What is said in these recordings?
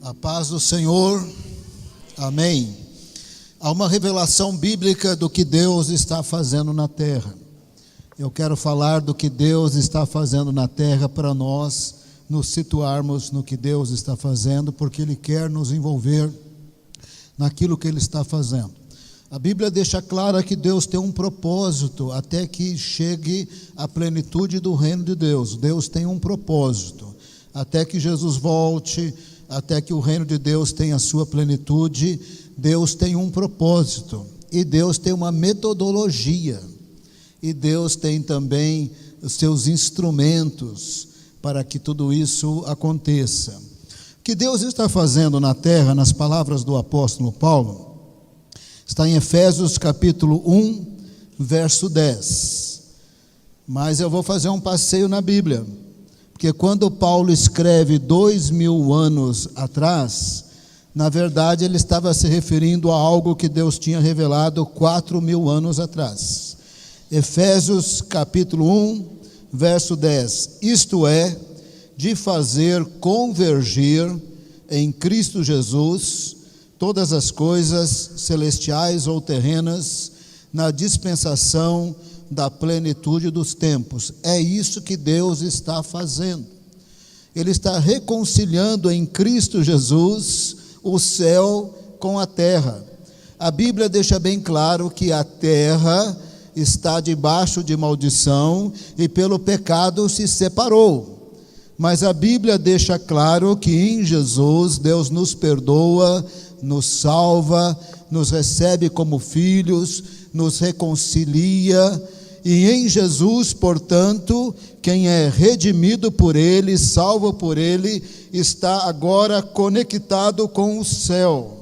A paz do Senhor, amém. Há uma revelação bíblica do que Deus está fazendo na terra. Eu quero falar do que Deus está fazendo na terra para nós nos situarmos no que Deus está fazendo, porque Ele quer nos envolver naquilo que Ele está fazendo. A Bíblia deixa clara que Deus tem um propósito até que chegue a plenitude do reino de Deus. Deus tem um propósito. Até que Jesus volte, até que o reino de Deus tenha a sua plenitude, Deus tem um propósito. E Deus tem uma metodologia. E Deus tem também os seus instrumentos para que tudo isso aconteça. O que Deus está fazendo na terra, nas palavras do apóstolo Paulo, está em Efésios capítulo 1, verso 10. Mas eu vou fazer um passeio na Bíblia, porque quando Paulo escreve 2000 anos atrás, na verdade ele estava se referindo a algo que Deus tinha revelado 4000 anos atrás. Efésios capítulo 1, verso 10. Isto é, de fazer convergir em Cristo Jesus todas as coisas celestiais ou terrenas na dispensação da plenitude dos tempos. É isso que Deus está fazendo. Ele está reconciliando em Cristo Jesus o céu com a terra. A Bíblia deixa bem claro que a terra está debaixo de maldição e pelo pecado se separou. Mas a Bíblia deixa claro que em Jesus Deus nos perdoa, nos salva, nos recebe como filhos, nos reconcilia, e em Jesus, portanto, quem é redimido por Ele, salvo por Ele, está agora conectado com o céu.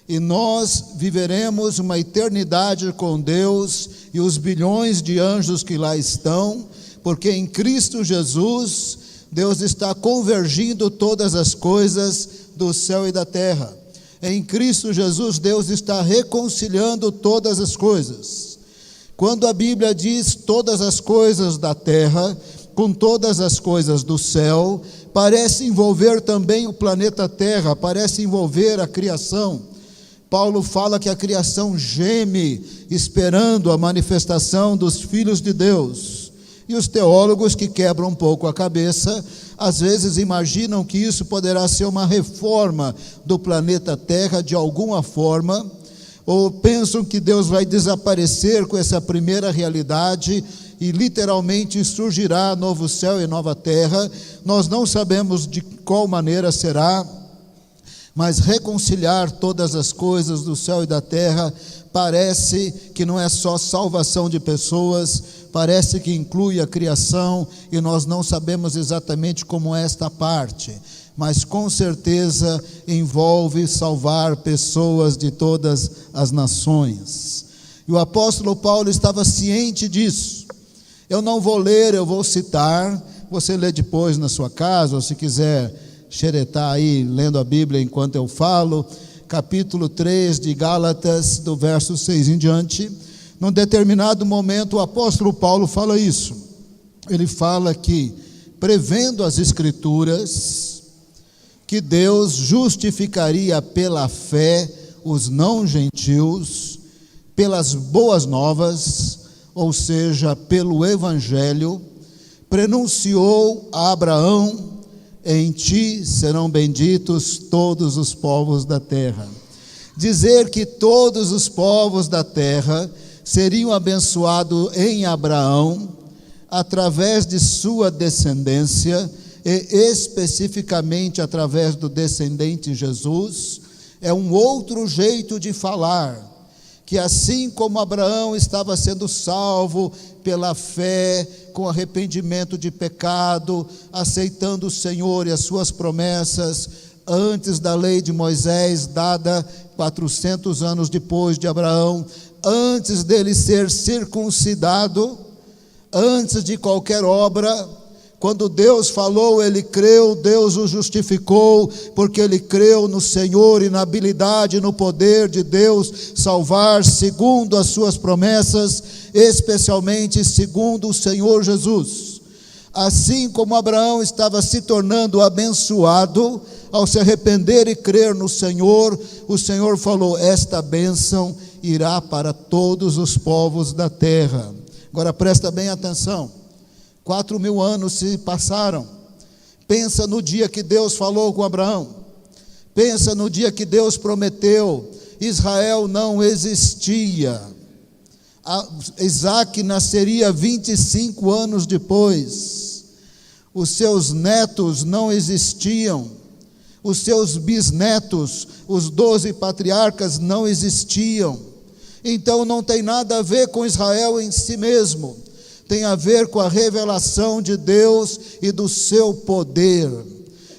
E nós viveremos uma eternidade com Deus e os bilhões de anjos que lá estão, porque em Cristo Jesus, Deus está convergindo todas as coisas do céu e da terra. Em Cristo Jesus, Deus está reconciliando todas as coisas. Quando a Bíblia diz todas as coisas da terra, com todas as coisas do céu, parece envolver também o planeta Terra, parece envolver a criação. Paulo fala que a criação geme, esperando a manifestação dos filhos de Deus. E os teólogos que quebram um pouco a cabeça, às vezes imaginam que isso poderá ser uma reforma do planeta Terra de alguma forma, ou pensam que Deus vai desaparecer com essa primeira realidade e literalmente surgirá novo céu e nova terra. Nós não sabemos de qual maneira será, mas reconciliar todas as coisas do céu e da terra parece que não é só salvação de pessoas, parece que inclui a criação, e nós não sabemos exatamente como é esta parte, mas com certeza envolve salvar pessoas de todas as nações. E o apóstolo Paulo estava ciente disso. Eu não vou ler, eu vou citar, você lê depois na sua casa, ou se quiser xeretar aí, lendo a Bíblia enquanto eu falo, capítulo 3 de Gálatas, do verso 6 em diante. Num determinado momento o apóstolo Paulo fala isso. Ele fala que, prevendo as Escrituras, que Deus justificaria pela fé os não gentios, pelas boas novas, ou seja, pelo Evangelho, prenunciou a Abraão: em ti serão benditos todos os povos da terra. Dizer que todos os povos da terra seriam abençoados em Abraão, através de sua descendência, e especificamente através do descendente Jesus, é um outro jeito de falar, que assim como Abraão estava sendo salvo pela fé, com arrependimento de pecado, aceitando o Senhor e as suas promessas, antes da lei de Moisés, dada 400 anos depois de Abraão, antes dele ser circuncidado, antes de qualquer obra, quando Deus falou, ele creu, Deus o justificou, porque ele creu no Senhor e na habilidade e no poder de Deus salvar segundo as suas promessas, especialmente segundo o Senhor Jesus. Assim como Abraão estava se tornando abençoado, ao se arrepender e crer no Senhor, o Senhor falou: esta bênção irá para todos os povos da terra. Agora presta bem atenção, 4.000 anos se passaram. Pensa no dia que Deus falou com Abraão, pensa no dia que Deus prometeu. Israel não existia, Isaac nasceria 25 anos depois, os seus netos não existiam, os seus bisnetos, os 12 patriarcas não existiam. Então não tem nada a ver com Israel em si mesmo, tem a ver com a revelação de Deus e do seu poder.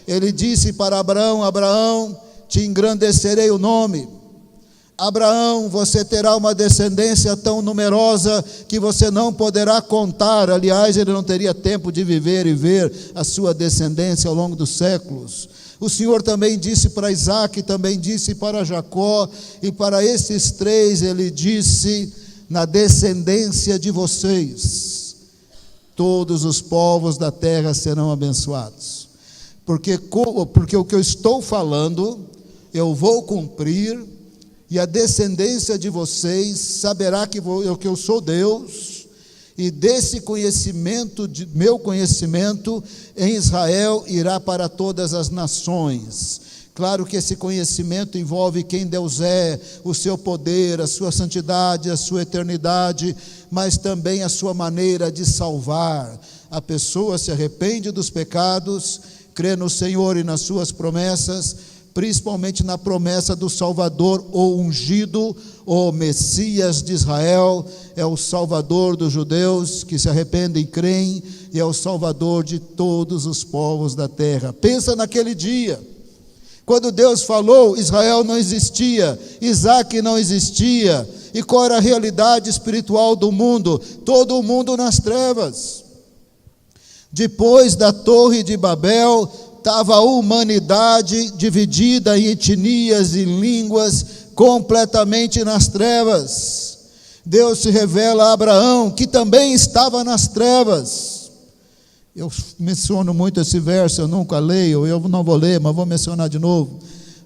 Ele disse para Abraão: Abraão, te engrandecerei o nome. Abraão, você terá uma descendência tão numerosa que você não poderá contar. Aliás, ele não teria tempo de viver e ver a sua descendência ao longo dos séculos. O Senhor também disse para Isaac, também disse para Jacó, e para esses três ele disse: na descendência de vocês, todos os povos da terra serão abençoados. Porque o que eu estou falando, eu vou cumprir, e a descendência de vocês saberá que eu sou Deus, e desse conhecimento, meu conhecimento, em Israel irá para todas as nações. Claro que esse conhecimento envolve quem Deus é, o seu poder, a sua santidade, a sua eternidade, mas também a sua maneira de salvar. A pessoa se arrepende dos pecados, crê no Senhor e nas suas promessas, principalmente na promessa do Salvador, o ungido, o Messias de Israel, é o Salvador dos judeus que se arrependem e creem, e é o Salvador de todos os povos da terra. Pensa naquele dia, quando Deus falou, Israel não existia, Isaac não existia, e qual era a realidade espiritual do mundo? Todo o mundo nas trevas. Depois da Torre de Babel, estava a humanidade dividida em etnias e línguas, completamente nas trevas. Deus se revela a Abraão, que também estava nas trevas. Eu menciono muito esse verso, eu nunca leio, eu não vou ler, mas vou mencionar de novo.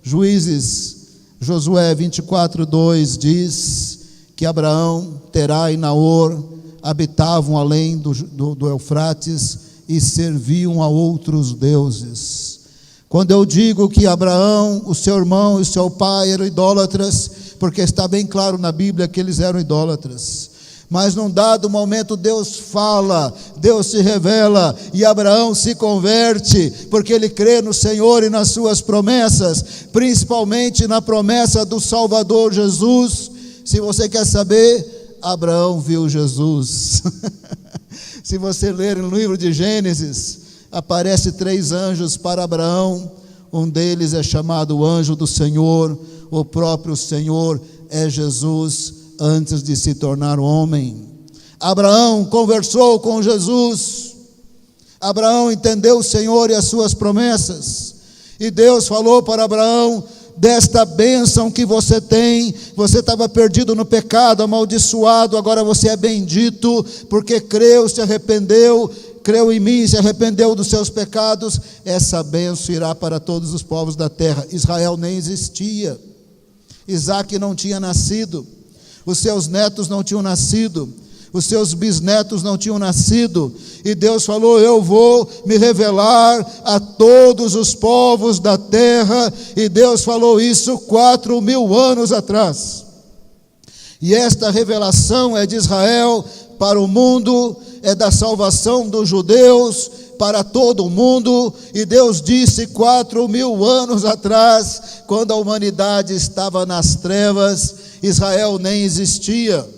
Juízes, Josué 24:2 diz que Abraão, Terá e Naor habitavam além do Eufrates e serviam a outros deuses. Quando eu digo que Abraão, o seu irmão e o seu pai eram idólatras, porque está bem claro na Bíblia que eles eram idólatras, mas num dado momento Deus fala, Deus se revela, e Abraão se converte, porque ele crê no Senhor e nas suas promessas, principalmente na promessa do Salvador Jesus. Se você quer saber, Abraão viu Jesus. Se você ler no livro de Gênesis, aparece 3 anjos para Abraão, um deles é chamado o anjo do Senhor, o próprio Senhor é Jesus, antes de se tornar homem. Abraão conversou com Jesus, Abraão entendeu o Senhor e as suas promessas, e Deus falou para Abraão: desta bênção que você tem, você estava perdido no pecado, amaldiçoado, agora você é bendito, porque creu, se arrependeu, creu em mim, se arrependeu dos seus pecados, essa bênção irá para todos os povos da terra. Israel nem existia, Isaac não tinha nascido, os seus netos não tinham nascido, os seus bisnetos não tinham nascido, e Deus falou: eu vou me revelar a todos os povos da terra, e Deus falou isso 4.000 anos atrás, e esta revelação é de Israel para o mundo, é da salvação dos judeus para todo o mundo, e Deus disse 4.000 anos atrás, quando a humanidade estava nas trevas, Israel nem existia.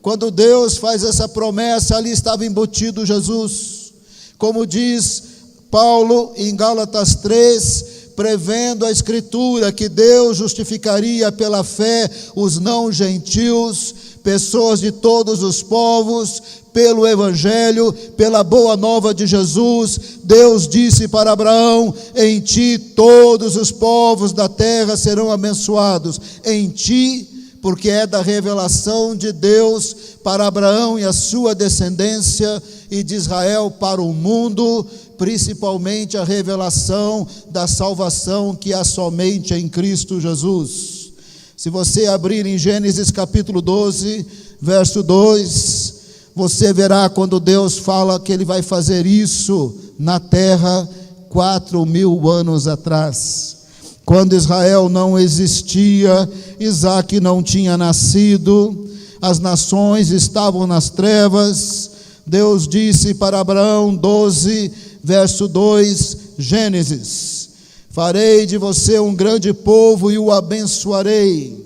Quando Deus faz essa promessa, ali estava embutido Jesus. Como diz Paulo em Gálatas 3, prevendo a Escritura que Deus justificaria pela fé os não gentios, pessoas de todos os povos, pelo Evangelho, pela boa nova de Jesus. Deus disse para Abraão: em ti todos os povos da terra serão abençoados. Em ti, porque é da revelação de Deus para Abraão e a sua descendência, e de Israel para o mundo, principalmente a revelação da salvação que há somente em Cristo Jesus. Se você abrir em Gênesis capítulo 12, verso 2, você verá quando Deus fala que Ele vai fazer isso na terra 4.000 anos atrás. Quando Israel não existia, Isaque não tinha nascido, as nações estavam nas trevas. Deus disse para Abraão, 12, verso 2, Gênesis: farei de você um grande povo e o abençoarei,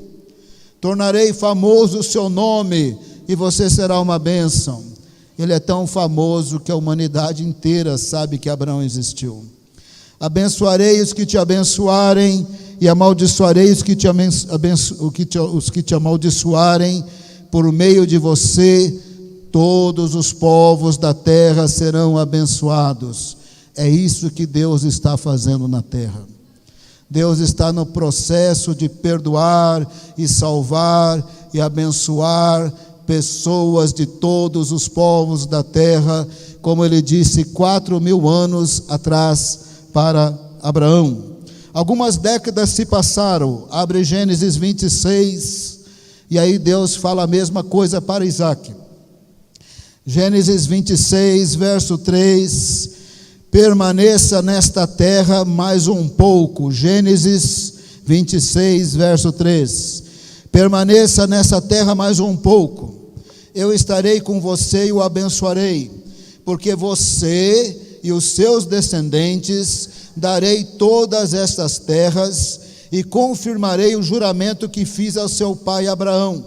tornarei famoso o seu nome e você será uma bênção. Ele é tão famoso que a humanidade inteira sabe que Abraão existiu. Abençoarei os que te abençoarem e amaldiçoarei os que te amaldiçoarem. Por meio de você, todos os povos da terra serão abençoados. É isso que Deus está fazendo na terra. Deus está no processo de perdoar e salvar e abençoar pessoas de todos os povos da terra, como Ele disse 4.000 anos atrás para Abraão. Algumas décadas se passaram. Abre Gênesis 26, e aí Deus fala a mesma coisa para Isaque. Gênesis 26, verso 3: permaneça nesta terra mais um pouco. Gênesis 26, verso 3: permaneça nessa terra mais um pouco. Eu estarei com você e o abençoarei, porque você e os seus descendentes darei todas estas terras e confirmarei o juramento que fiz ao seu pai Abraão.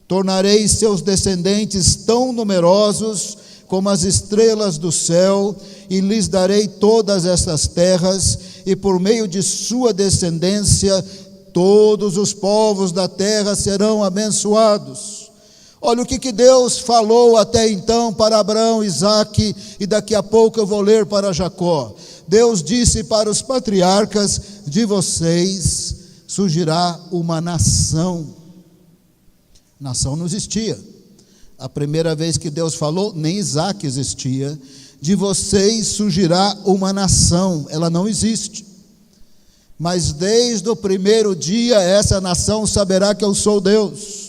Tornarei seus descendentes tão numerosos como as estrelas do céu, e lhes darei todas estas terras, e por meio de sua descendência todos os povos da terra serão abençoados. Olha o que Deus falou até então para Abraão, Isaque, e daqui a pouco eu vou ler para Jacó. Deus disse para os patriarcas: de vocês surgirá uma nação. Nação não existia. A primeira vez que Deus falou, nem Isaque existia. De vocês surgirá uma nação. Ela não existe. Mas desde o primeiro dia, essa nação saberá que eu sou Deus.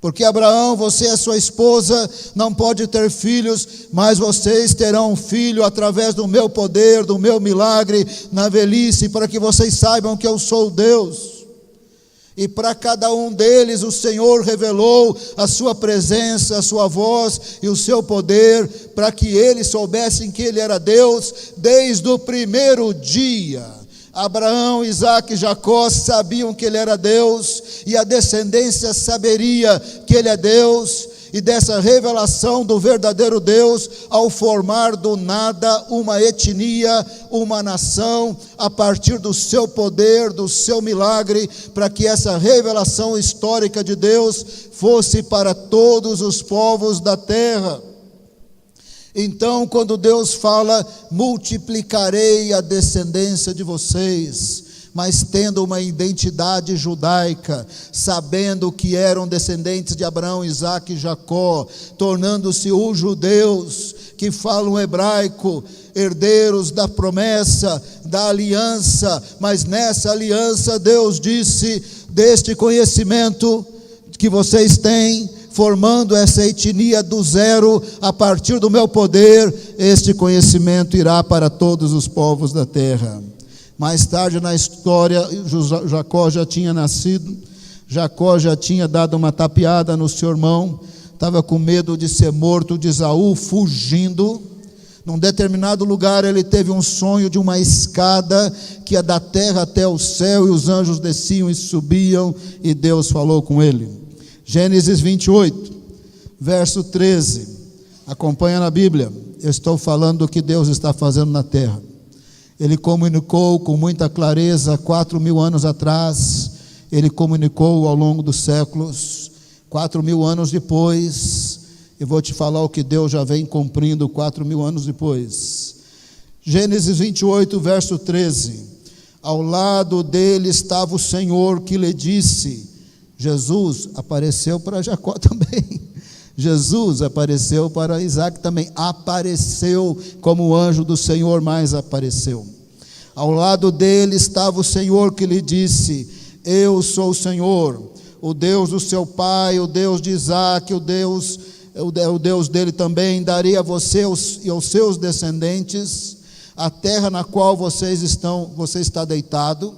Porque Abraão, você e sua esposa não pode ter filhos, mas vocês terão um filho através do meu poder, do meu milagre na velhice, para que vocês saibam que eu sou Deus. E para cada um deles o Senhor revelou a sua presença, a sua voz e o seu poder, para que eles soubessem que Ele era Deus desde o primeiro dia. Abraão, Isaque e Jacó sabiam que Ele era Deus, e a descendência saberia que Ele é Deus, e dessa revelação do verdadeiro Deus, ao formar do nada uma etnia, uma nação, a partir do seu poder, do seu milagre, para que essa revelação histórica de Deus fosse para todos os povos da terra. Então, quando Deus fala, multiplicarei a descendência de vocês, mas tendo uma identidade judaica, sabendo que eram descendentes de Abraão, Isaque e Jacó, tornando-se os judeus que falam hebraico, herdeiros da promessa, da aliança, mas nessa aliança Deus disse: deste conhecimento que vocês têm, formando essa etnia do zero, a partir do meu poder, este conhecimento irá para todos os povos da terra. Mais tarde na história, Jacó já tinha nascido, Jacó já tinha dado uma tapeada no seu irmão, estava com medo de ser morto de Esaú, fugindo. Num determinado lugar ele teve um sonho de uma escada que ia da terra até o céu, e os anjos desciam e subiam, e Deus falou com ele. Gênesis 28, verso 13, acompanha na Bíblia. Eu estou falando do que Deus está fazendo na terra. Ele comunicou com muita clareza 4.000 anos atrás, Ele comunicou ao longo dos séculos. 4.000 anos depois, eu vou te falar o que Deus já vem cumprindo 4.000 anos depois. Gênesis 28, verso 13: ao lado dele estava o Senhor, que lhe disse. Jesus apareceu para Jacó também. Jesus apareceu para Isaac também, apareceu como o anjo do Senhor mais apareceu. Ao lado dele estava o Senhor que lhe disse: eu sou o Senhor, o Deus do seu pai, o Deus de Isaac, o Deus dele também. Darei a você e aos seus descendentes a terra na qual você está deitado.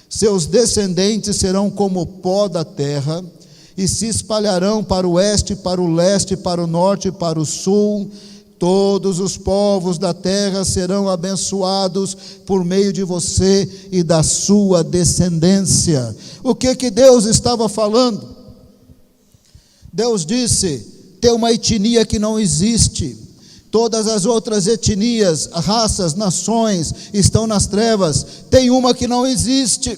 Seus descendentes serão como o pó da terra, e se espalharão para o oeste, para o leste, para o norte e para o sul. Todos os povos da terra serão abençoados por meio de você e da sua descendência. O que Deus estava falando? Deus disse: tem uma etnia que não existe. Todas as outras etnias, raças, nações estão nas trevas. Tem uma que não existe.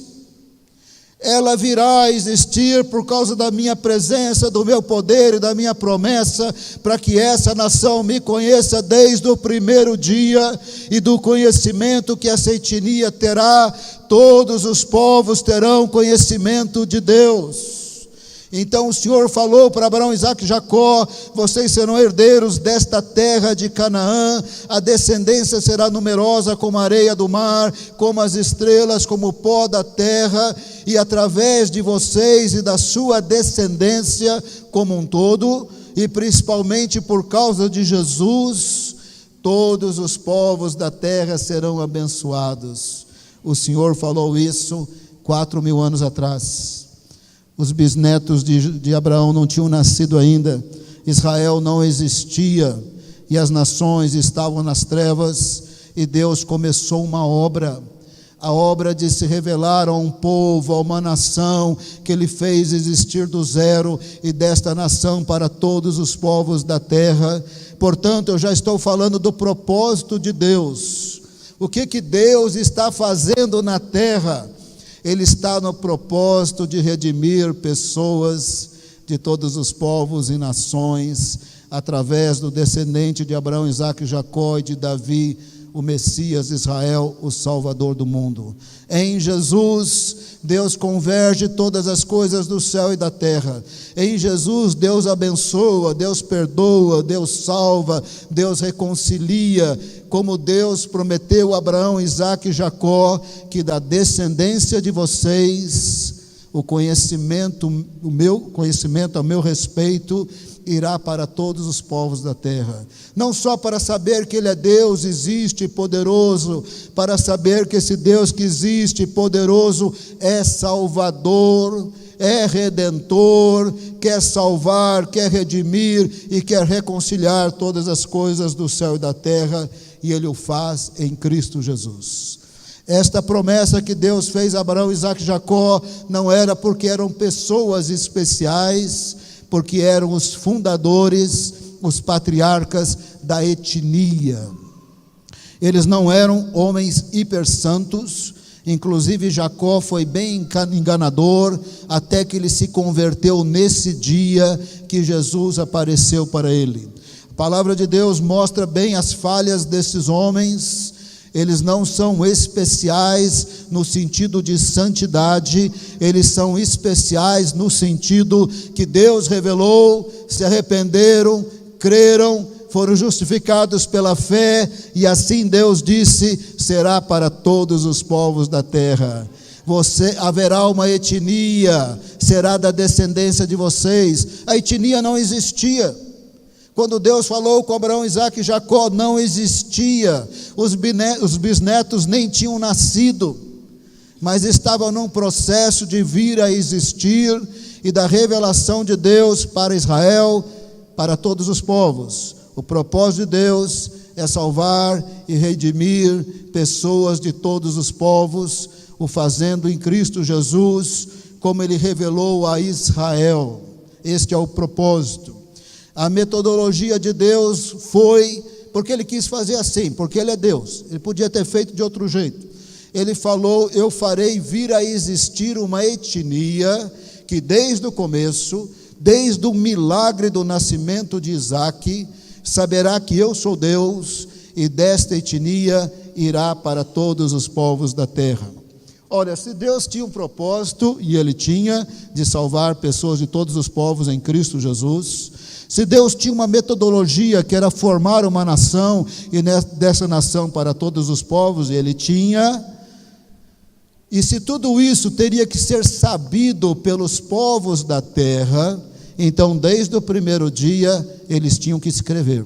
Ela virá a existir por causa da minha presença, do meu poder e da minha promessa, para que essa nação me conheça desde o primeiro dia, e do conhecimento que essa etnia terá, todos os povos terão conhecimento de Deus. Então o Senhor falou para Abraão, Isaque e Jacó: vocês serão herdeiros desta terra de Canaã, a descendência será numerosa como a areia do mar, como as estrelas, como o pó da terra, e através de vocês e da sua descendência como um todo, e principalmente por causa de Jesus, todos os povos da terra serão abençoados. O Senhor falou isso 4.000 anos atrás. Os bisnetos de Abraão não tinham nascido ainda, Israel não existia, e as nações estavam nas trevas, e Deus começou uma obra, a obra de se revelar a um povo, a uma nação, que Ele fez existir do zero, e desta nação para todos os povos da terra. Portanto, eu já estou falando do propósito de Deus. O que Deus está fazendo na terra? Ele está no propósito de redimir pessoas de todos os povos e nações, através do descendente de Abraão, Isaque e Jacó, e de Davi, o Messias Israel, o Salvador do mundo. Em Jesus, Deus converge todas as coisas do céu e da terra. Em Jesus, Deus abençoa, Deus perdoa, Deus salva, Deus reconcilia, como Deus prometeu a Abraão, Isaque e Jacó, que da descendência de vocês, o meu conhecimento a meu respeito irá para todos os povos da terra. Não só para saber que Ele é Deus, existe, poderoso, para saber que esse Deus que existe, poderoso, é Salvador, é Redentor, quer salvar, quer redimir e quer reconciliar todas as coisas do céu e da terra, e Ele o faz em Cristo Jesus. Esta promessa que Deus fez a Abraão, Isaque e Jacó não era porque eram pessoas especiais, porque eram os fundadores, os patriarcas da etnia. Eles não eram homens hipersantos, inclusive Jacó foi bem enganador, até que ele se converteu nesse dia que Jesus apareceu para ele. A palavra de Deus mostra bem as falhas desses homens. Eles não são especiais no sentido de santidade, eles são especiais no sentido que Deus revelou, se arrependeram, creram, foram justificados pela fé, e assim Deus disse: será para todos os povos da terra. Haverá uma etnia, será da descendência de vocês. A etnia não existia. Quando Deus falou com Abraão, Isaque e Jacó, não existia. Os bisnetos nem tinham nascido, mas estavam num processo de vir a existir, e da revelação de Deus para Israel, para todos os povos. O propósito de Deus é salvar e redimir pessoas de todos os povos, o fazendo em Cristo Jesus, como Ele revelou a Israel. Este é o propósito. A metodologia de Deus foi, porque Ele quis fazer assim, porque Ele é Deus. Ele podia ter feito de outro jeito. Ele falou: eu farei vir a existir uma etnia que desde o começo, desde o milagre do nascimento de Isaque, saberá que eu sou Deus, e desta etnia irá para todos os povos da terra. Olha, se Deus tinha um propósito, e Ele tinha, de salvar pessoas de todos os povos em Cristo Jesus, Se Deus tinha uma metodologia que era formar uma nação, e dessa nação para todos os povos, Ele tinha. E se tudo isso teria que ser sabido pelos povos da terra, então desde o primeiro dia eles tinham que escrever.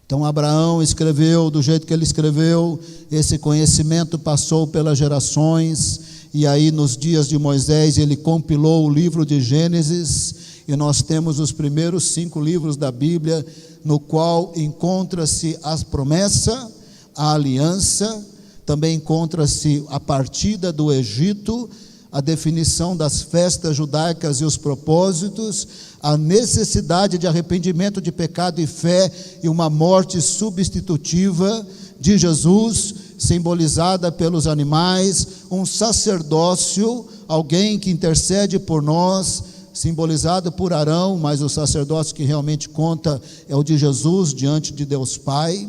Então Abraão escreveu do jeito que ele escreveu, esse conhecimento passou pelas gerações, e aí nos dias de Moisés ele compilou o livro de Gênesis, e nós temos os primeiros 5 livros da Bíblia, no qual encontra-se a promessa, a aliança, também encontra-se a partida do Egito, a definição das festas judaicas e os propósitos, a necessidade de arrependimento de pecado e fé e uma morte substitutiva de Jesus, simbolizada pelos animais, um sacerdócio, alguém que intercede por nós, simbolizado por Arão, mas o sacerdócio que realmente conta é o de Jesus diante de Deus Pai.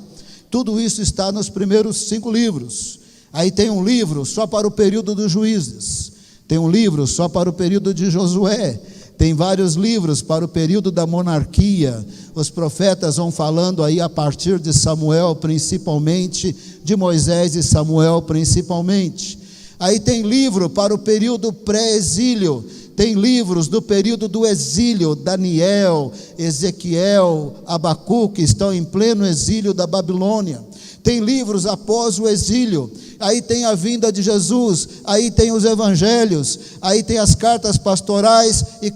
Tudo isso está nos primeiros 5 livros. Aí tem um livro só para o período dos juízes, tem um livro só para o período de Josué, tem vários livros para o período da monarquia. Os profetas vão falando aí a partir de Samuel principalmente, de Moisés e Samuel principalmente. Aí tem livro para o período pré-exílio, tem livros do período do exílio, Daniel, Ezequiel, Abacuque, estão em pleno exílio da Babilônia. Tem livros após o exílio, aí tem a vinda de Jesus, aí tem os evangelhos, aí tem as cartas pastorais e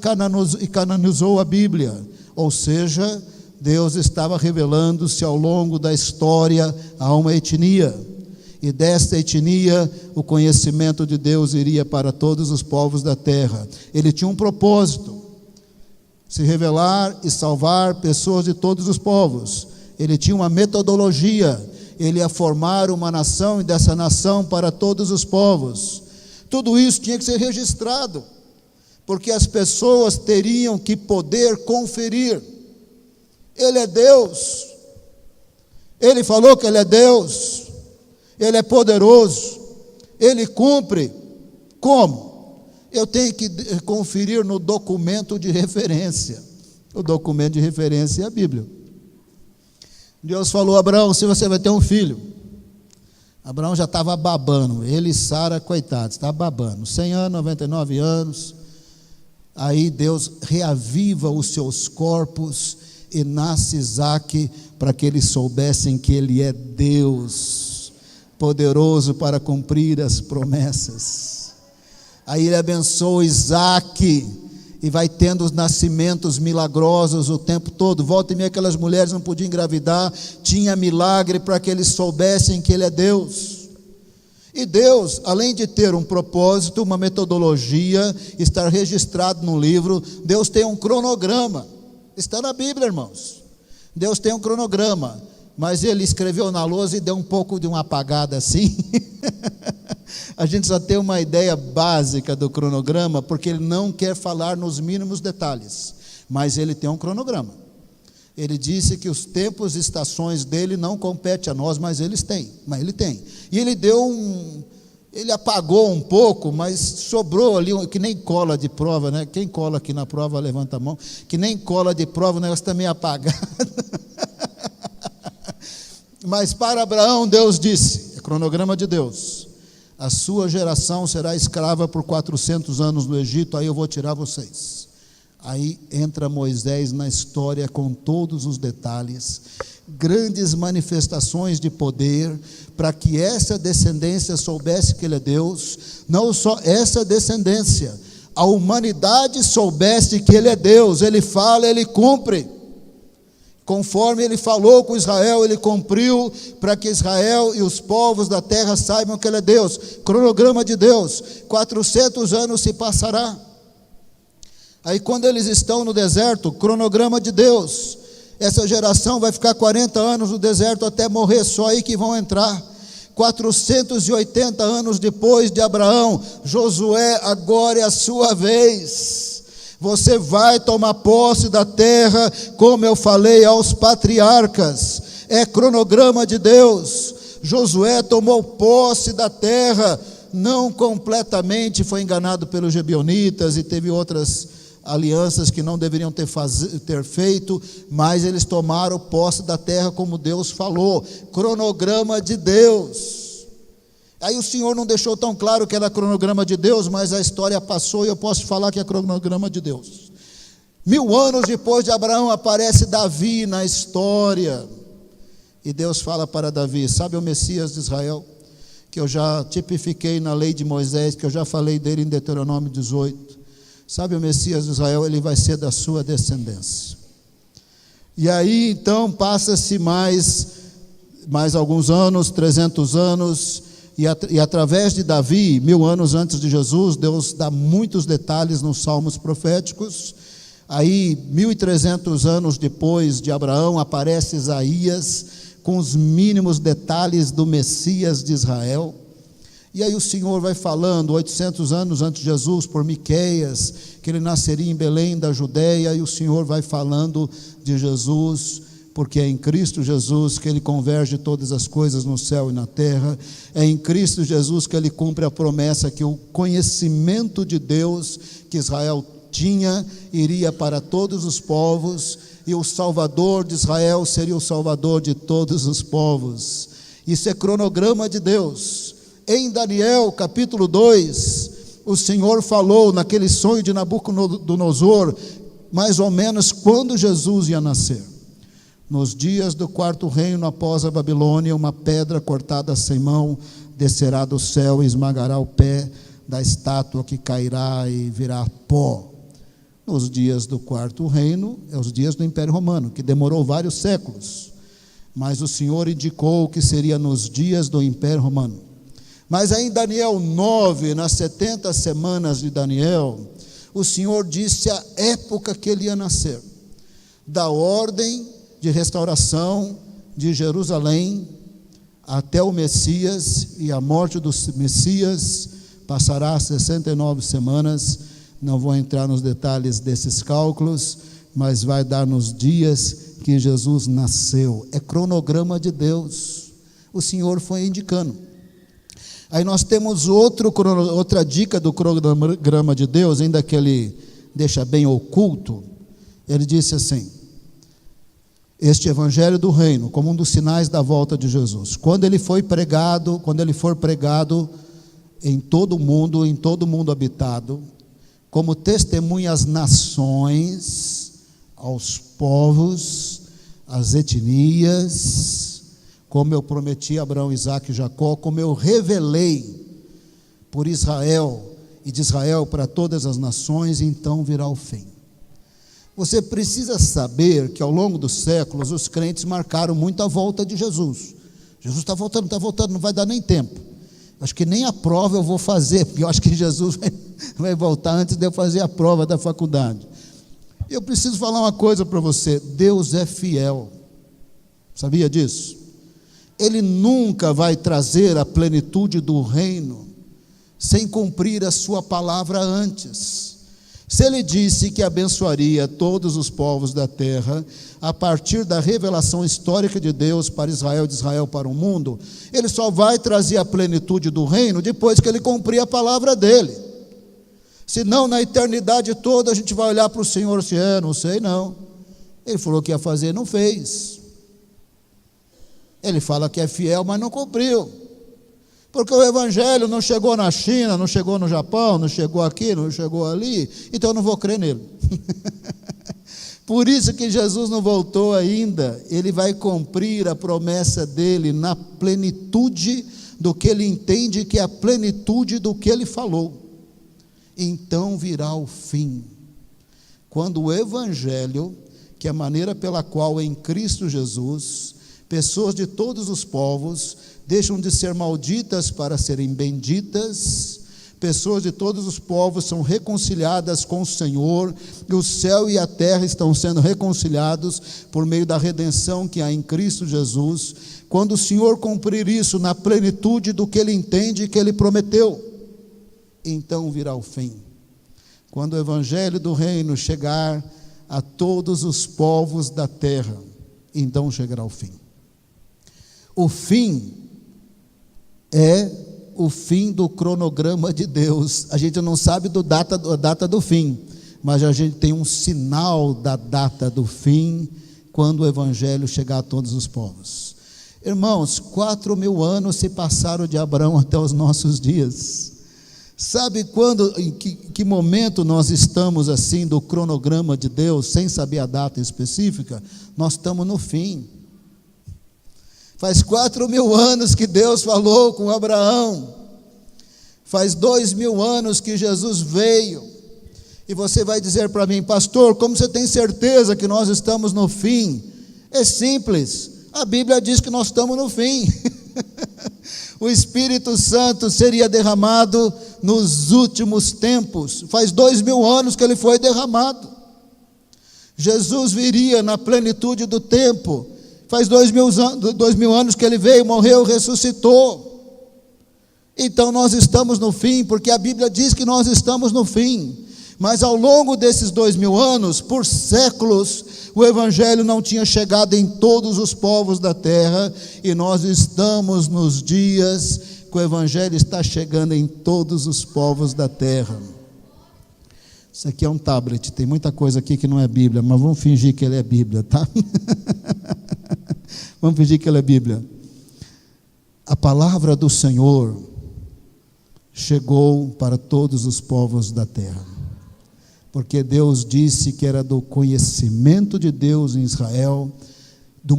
canonizou a Bíblia. Ou seja, Deus estava revelando-se ao longo da história a uma etnia. E desta etnia, o conhecimento de Deus iria para todos os povos da terra. Ele tinha um propósito: se revelar e salvar pessoas de todos os povos. Ele tinha uma metodologia: ele ia formar uma nação, e dessa nação para todos os povos. Tudo isso tinha que ser registrado, porque as pessoas teriam que poder conferir. Ele é Deus, Ele falou que Ele é Deus, Ele é poderoso, Ele cumpre. Como? Eu tenho que conferir no documento de referência. O documento de referência é a Bíblia. Deus falou a Abraão: se você vai ter um filho. Abraão já estava babando, ele e Sara, coitados, estava babando, 100 anos, 99 anos. Aí Deus reaviva os seus corpos e nasce Isaque, para que eles soubessem que Ele é Deus, poderoso para cumprir as promessas. Aí Ele abençoa Isaque, e vai tendo os nascimentos milagrosos o tempo todo. Volta e meia aquelas mulheres não podiam engravidar, tinha milagre para que eles soubessem que Ele é Deus. E Deus, além de ter um propósito, uma metodologia, estar registrado no livro, Deus tem um cronograma. Está na Bíblia, irmãos. Deus tem um cronograma, mas Ele escreveu na lousa e deu um pouco de uma apagada assim. A gente só tem uma ideia básica do cronograma, porque Ele não quer falar nos mínimos detalhes, mas Ele tem um cronograma. Ele disse que os tempos e estações dele não competem a nós, mas Ele tem. E Ele Ele apagou um pouco, mas sobrou ali, que nem cola de prova, né? Quem cola aqui na prova, levanta a mão. Que nem cola de prova, o negócio está meio apagado. Mas para Abraão, Deus disse, é cronograma de Deus: a sua geração será escrava por 400 anos no Egito, aí eu vou tirar vocês. Aí entra Moisés na história com todos os detalhes, grandes manifestações de poder, para que essa descendência soubesse que Ele é Deus. Não só essa descendência, a humanidade soubesse que Ele é Deus. Ele fala, Ele cumpre. Conforme Ele falou com Israel, Ele cumpriu, para que Israel e os povos da terra saibam que Ele é Deus. Cronograma de Deus, 400 anos se passará. Aí quando eles estão no deserto, cronograma de Deus, essa geração vai ficar 40 anos no deserto até morrer, só aí que vão entrar. 480 anos depois de Abraão, Josué, agora é a sua vez. Você vai tomar posse da terra, como eu falei aos patriarcas. É cronograma de Deus. Josué tomou posse da terra, não completamente, foi enganado pelos Gibeonitas e teve outras alianças que não deveriam ter feito, mas eles tomaram posse da terra como Deus falou. Cronograma de Deus. Aí o Senhor não deixou tão claro que era cronograma de Deus, mas a história passou e eu posso falar que é cronograma de Deus. 1000 anos depois de Abraão aparece Davi na história. E Deus fala para Davi: sabe o Messias de Israel, que eu já tipifiquei na lei de Moisés, que eu já falei dele em Deuteronômio 18. Sabe o Messias de Israel, ele vai ser da sua descendência. E aí então passa-se mais alguns anos, 300 anos, e através de Davi, 1000 anos antes de Jesus, Deus dá muitos detalhes nos salmos proféticos. Aí 1300 anos depois de Abraão aparece Isaías com os mínimos detalhes do Messias de Israel. E aí o Senhor vai falando, 800 anos antes de Jesus, por Miqueias, que ele nasceria em Belém da Judeia, e o Senhor vai falando de Jesus, porque é em Cristo Jesus que ele converge todas as coisas no céu e na terra, é em Cristo Jesus que ele cumpre a promessa que o conhecimento de Deus que Israel tinha, iria para todos os povos, e o Salvador de Israel seria o Salvador de todos os povos. Isso é cronograma de Deus. Em Daniel capítulo 2, o Senhor falou naquele sonho de Nabucodonosor, mais ou menos quando Jesus ia nascer. Nos dias do 4º reino após a Babilônia, uma pedra cortada sem mão descerá do céu e esmagará o pé da estátua, que cairá e virá pó. Nos dias do 4º reino, é os dias do Império Romano, que demorou vários séculos. Mas o Senhor indicou que seria nos dias do Império Romano. Mas aí em Daniel 9, nas 70 semanas de Daniel, o Senhor disse a época que ele ia nascer, da ordem de restauração de Jerusalém até o Messias, e a morte do Messias passará 69 semanas, não vou entrar nos detalhes desses cálculos, mas vai dar nos dias que Jesus nasceu. É cronograma de Deus, o Senhor foi indicando. Aí nós temos outra dica do cronograma de Deus, ainda que ele deixa bem oculto. Ele disse assim: este evangelho do reino, como um dos sinais da volta de Jesus, quando ele for pregado em todo o mundo habitado, como testemunha às nações, aos povos, às etnias, como eu prometi a Abraão, Isaque e Jacó, como eu revelei por Israel e de Israel para todas as nações, então virá o fim. Você precisa saber que ao longo dos séculos os crentes marcaram muito a volta de Jesus. Jesus está voltando, não vai dar nem tempo. Acho que nem a prova eu vou fazer, porque eu acho que Jesus vai voltar antes de eu fazer a prova da faculdade. Eu preciso falar uma coisa para você: Deus é fiel. Sabia disso? Ele nunca vai trazer a plenitude do reino sem cumprir a sua palavra antes. Se ele disse que abençoaria todos os povos da terra, a partir da revelação histórica de Deus para Israel, de Israel para o mundo, ele só vai trazer a plenitude do reino depois que ele cumprir a palavra dele. Senão, na eternidade toda, a gente vai olhar para o Senhor assim: não sei não. Ele falou que ia fazer, não fez. Ele fala que é fiel, mas não cumpriu. Porque o evangelho não chegou na China, não chegou no Japão, não chegou aqui, não chegou ali, então eu não vou crer nele. Por isso que Jesus não voltou ainda. Ele vai cumprir a promessa dele na plenitude do que ele entende que é a plenitude do que ele falou. Então virá o fim, quando o evangelho, que é a maneira pela qual em Cristo Jesus pessoas de todos os povos deixam de ser malditas para serem benditas, pessoas de todos os povos são reconciliadas com o Senhor, e o céu e a terra estão sendo reconciliados por meio da redenção que há em Cristo Jesus. Quando o Senhor cumprir isso na plenitude do que ele entende e que ele prometeu, então virá o fim. Quando o evangelho do reino chegar a todos os povos da terra, então chegará o fim. O fim é o fim do cronograma de Deus. A gente não sabe a data do fim, mas a gente tem um sinal da data do fim, quando o evangelho chegar a todos os povos. Irmãos, 4.000 anos se passaram de Abraão até os nossos dias. Sabe quando, em que momento nós estamos assim do cronograma de Deus, sem saber a data específica? Nós estamos no fim. Faz 4.000 anos que Deus falou com Abraão. Faz 2.000 anos que Jesus veio. E você vai dizer para mim: pastor, como você tem certeza que nós estamos no fim? É simples, a Bíblia diz que nós estamos no fim. O Espírito Santo seria derramado nos últimos tempos. Faz 2.000 anos que ele foi derramado. Jesus viria na plenitude do tempo. Faz 2.000 anos que ele veio, morreu, ressuscitou. Então nós estamos no fim, porque a Bíblia diz que nós estamos no fim. Mas ao longo desses 2.000 anos, por séculos, o Evangelho não tinha chegado em todos os povos da terra, e nós estamos nos dias que o Evangelho está chegando em todos os povos da terra. Isso aqui é um tablet, tem muita coisa aqui que não é Bíblia, mas vamos fingir que ele é Bíblia, tá? Vamos fingir que ele é Bíblia. A palavra do Senhor chegou para todos os povos da terra. Porque Deus disse que era do conhecimento de Deus em Israel, de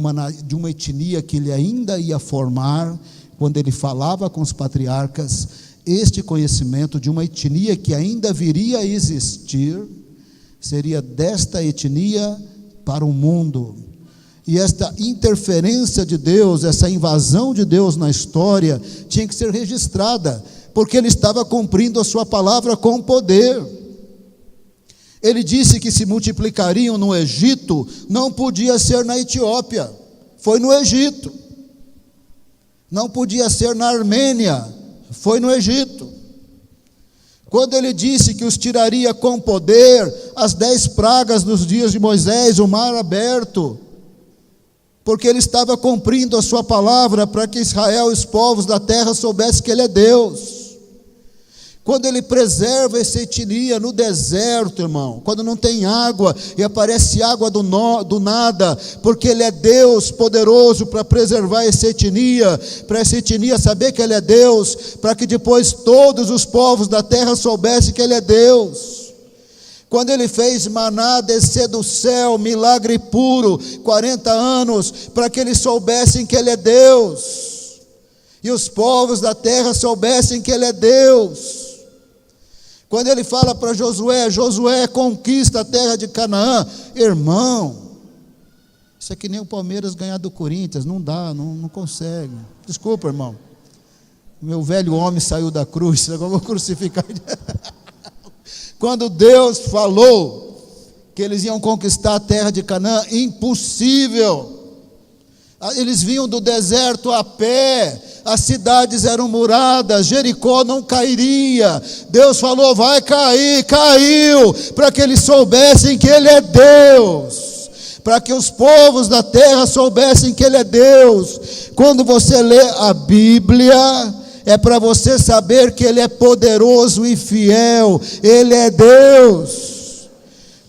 uma etnia que ele ainda ia formar, quando ele falava com os patriarcas, este conhecimento de uma etnia que ainda viria a existir, seria desta etnia para o mundo. E esta interferência de Deus, essa invasão de Deus na história, tinha que ser registrada, porque ele estava cumprindo a sua palavra com poder. Ele disse que se multiplicariam no Egito, não podia ser na Etiópia, foi no Egito. Não podia ser na Armênia, foi no Egito. Quando ele disse que os tiraria com poder, as 10 pragas dos dias de Moisés, o mar aberto, porque ele estava cumprindo a sua palavra para que Israel e os povos da terra soubessem que ele é Deus. Quando ele preserva essa etnia no deserto, irmão, quando não tem água e aparece água do nada, porque ele é Deus poderoso para preservar essa etnia, para essa etnia saber que ele é Deus, para que depois todos os povos da terra soubessem que ele é Deus. Quando ele fez maná descer do céu, milagre puro, 40 anos, para que eles soubessem que ele é Deus, e os povos da terra soubessem que ele é Deus. Quando ele fala para Josué, Josué conquista a terra de Canaã, irmão, isso é que nem o Palmeiras ganhar do Corinthians, não dá, não consegue. Desculpa, irmão, meu velho homem saiu da cruz, agora vou crucificar. Quando Deus falou que eles iam conquistar a terra de Canaã, impossível. Eles vinham do deserto a pé, as cidades eram muradas, Jericó não cairia. Deus falou: vai cair, caiu, para que eles soubessem que ele é Deus, para que os povos da terra soubessem que ele é Deus. Quando você lê a Bíblia, é para você saber que ele é poderoso e fiel, ele é Deus.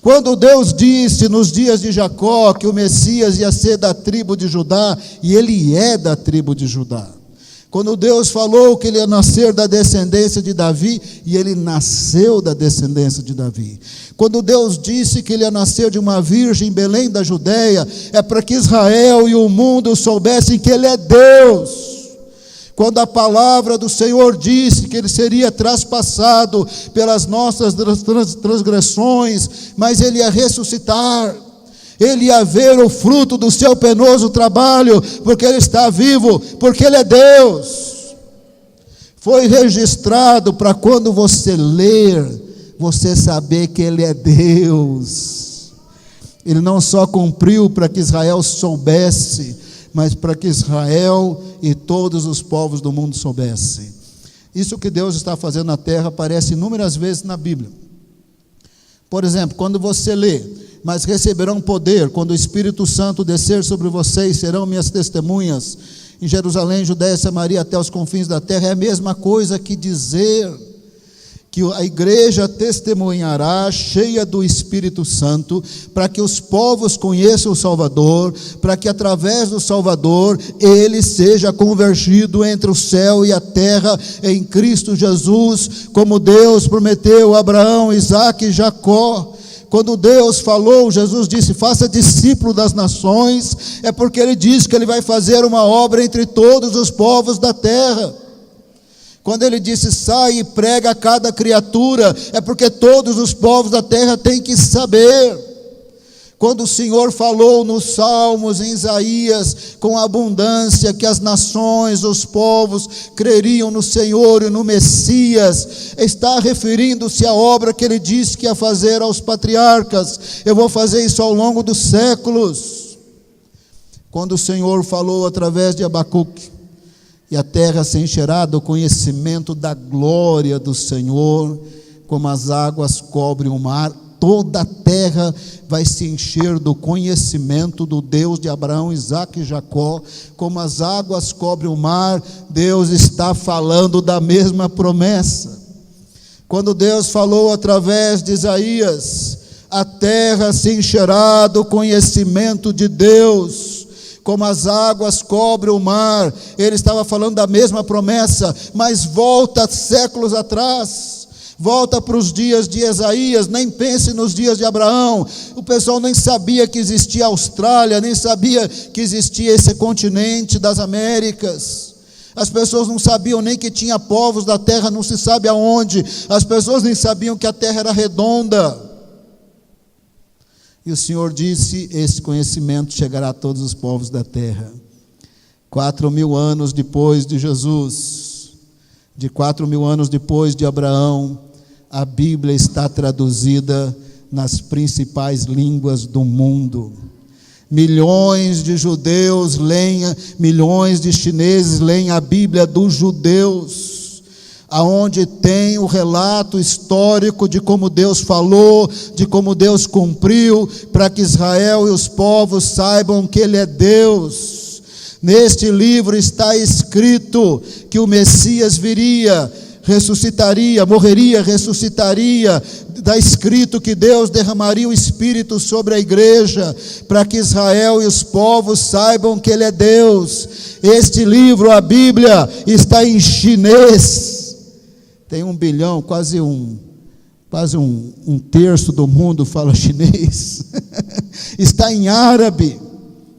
Quando Deus disse nos dias de Jacó que o Messias ia ser da tribo de Judá, e ele é da tribo de Judá. Quando Deus falou que ele ia nascer da descendência de Davi, e ele nasceu da descendência de Davi. Quando Deus disse que ele ia nascer de uma virgem em Belém da Judéia, é para que Israel e o mundo soubessem que ele é Deus. Quando a palavra do Senhor disse que ele seria traspassado pelas nossas transgressões, mas ele ia ressuscitar, ele ia ver o fruto do seu penoso trabalho, porque ele está vivo, porque ele é Deus. Foi registrado para quando você ler, você saber que ele é Deus. Ele não só cumpriu para que Israel soubesse, mas para que Israel e todos os povos do mundo soubessem. Isso que Deus está fazendo na terra aparece inúmeras vezes na Bíblia. Por exemplo, quando você lê: mas receberão poder quando o Espírito Santo descer sobre vocês, serão minhas testemunhas em Jerusalém, Judéia, Samaria, até os confins da terra. É a mesma coisa que dizer que a igreja testemunhará cheia do Espírito Santo, para que os povos conheçam o Salvador, para que através do Salvador ele seja convergido entre o céu e a terra em Cristo Jesus, como Deus prometeu a Abraão, Isaque e Jacó. Quando Deus falou, Jesus disse: faça discípulo das nações, é porque ele diz que ele vai fazer uma obra entre todos os povos da terra. Quando ele disse: sai e prega a cada criatura, é porque todos os povos da terra têm que saber. Quando o Senhor falou nos Salmos, em Isaías, com abundância, que as nações, os povos, creriam no Senhor e no Messias, está referindo-se à obra que ele disse que ia fazer aos patriarcas. Eu vou fazer isso ao longo dos séculos. Quando o Senhor falou através de Abacuque: e a terra se encherá do conhecimento da glória do Senhor, como as águas cobrem o mar. Toda a terra vai se encher do conhecimento do Deus de Abraão, Isaque e Jacó, como as águas cobrem o mar. Deus está falando da mesma promessa. Quando Deus falou através de Isaías: a terra se encherá do conhecimento de Deus, como as águas cobrem o mar, ele estava falando da mesma promessa. Mas volta séculos atrás, volta para os dias de Isaías, nem pense nos dias de Abraão. O pessoal nem sabia que existia a Austrália, nem sabia que existia esse continente das Américas. As pessoas não sabiam nem que tinha povos da terra, não se sabe aonde. As pessoas nem sabiam que a terra era redonda. E o Senhor disse: esse conhecimento chegará a todos os povos da terra. 4.000 anos depois de Jesus, de 4.000 anos depois de Abraão, a Bíblia está traduzida nas principais línguas do mundo. Milhões de judeus leem, milhões de chineses leem a Bíblia dos judeus, aonde tem o relato histórico de como Deus falou, de como Deus cumpriu, para que Israel e os povos saibam que Ele é Deus. Neste livro está escrito que o Messias viria, ressuscitaria, morreria, ressuscitaria. Está escrito que Deus derramaria o Espírito sobre a igreja, para que Israel e os povos saibam que Ele é Deus. Este livro, a Bíblia, está em chinês. Tem 1 bilhão, quase um terço do mundo fala chinês. Está em árabe,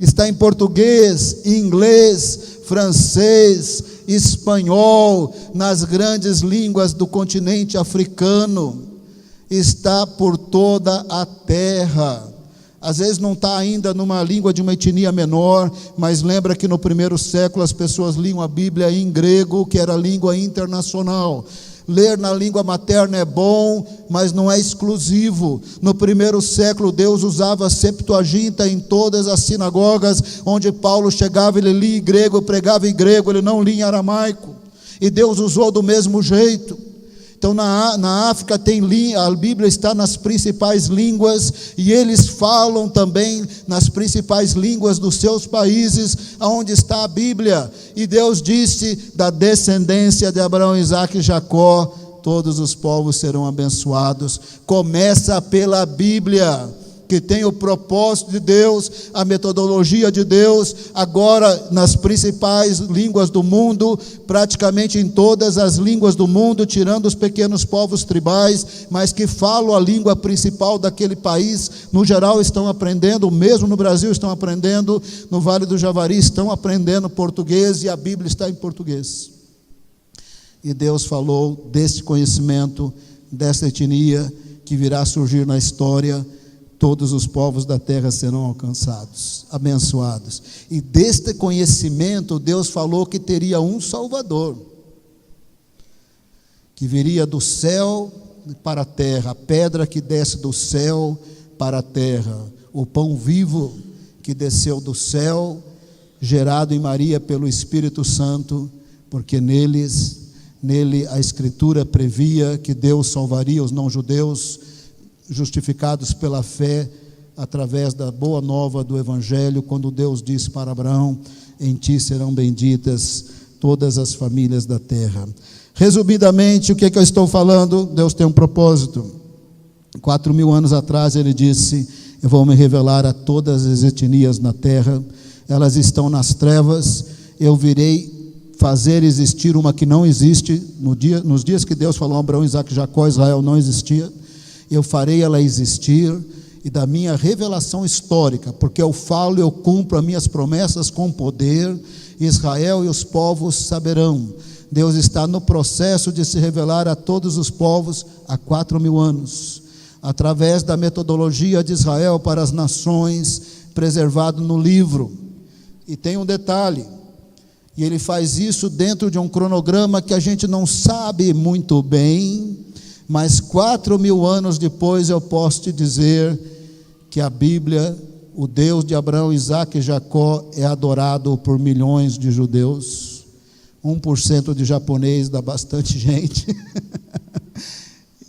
está em português, inglês, francês, espanhol, nas grandes línguas do continente africano. Está por toda a terra. Às vezes não está ainda numa língua de uma etnia menor, mas lembra que no primeiro século as pessoas liam a Bíblia em grego, que era a língua internacional. Ler na língua materna é bom, mas não é exclusivo. No primeiro século Deus usava a Septuaginta em todas as sinagogas, onde Paulo chegava, ele lia em grego, pregava em grego, ele não lia em aramaico. E Deus usou do mesmo jeito. Então na África a Bíblia está nas principais línguas, e eles falam também nas principais línguas dos seus países, onde está a Bíblia. E Deus disse: da descendência de Abraão, Isaque e Jacó, todos os povos serão abençoados. Começa pela Bíblia, que tem o propósito de Deus, a metodologia de Deus, agora nas principais línguas do mundo, praticamente em todas as línguas do mundo, tirando os pequenos povos tribais, mas que falam a língua principal daquele país, no geral estão aprendendo, mesmo no Brasil estão aprendendo, no Vale do Javari estão aprendendo português, e a Bíblia está em português. E Deus falou desse conhecimento, dessa etnia que virá a surgir na história. Todos os povos da terra serão alcançados, abençoados. E deste conhecimento, Deus falou que teria um Salvador, que viria do céu para a terra, a pedra que desce do céu para a terra, o pão vivo que desceu do céu, gerado em Maria pelo Espírito Santo, porque nele a Escritura previa que Deus salvaria os não-judeus, justificados pela fé, através da boa nova do Evangelho, quando Deus disse para Abraão: em ti serão benditas todas as famílias da terra. Resumidamente, o que eu estou falando? Deus tem um propósito. 4.000 anos atrás ele disse: eu vou me revelar a todas as etnias na terra, elas estão nas trevas, eu virei fazer existir uma que não existe. Nos dias que Deus falou a Abraão, Isaque e Jacó, Israel não existia, eu farei ela existir, e da minha revelação histórica, porque eu falo e eu cumpro as minhas promessas com poder, Israel e os povos saberão. Deus está no processo de se revelar a todos os povos há 4.000 anos, através da metodologia de Israel para as nações, preservado no livro. E tem um detalhe, e ele faz isso dentro de um cronograma que a gente não sabe muito bem, mas 4.000 anos depois eu posso te dizer que a Bíblia, o Deus de Abraão, Isaque e Jacó, é adorado por milhões de judeus. 1% de japonês dá bastante gente.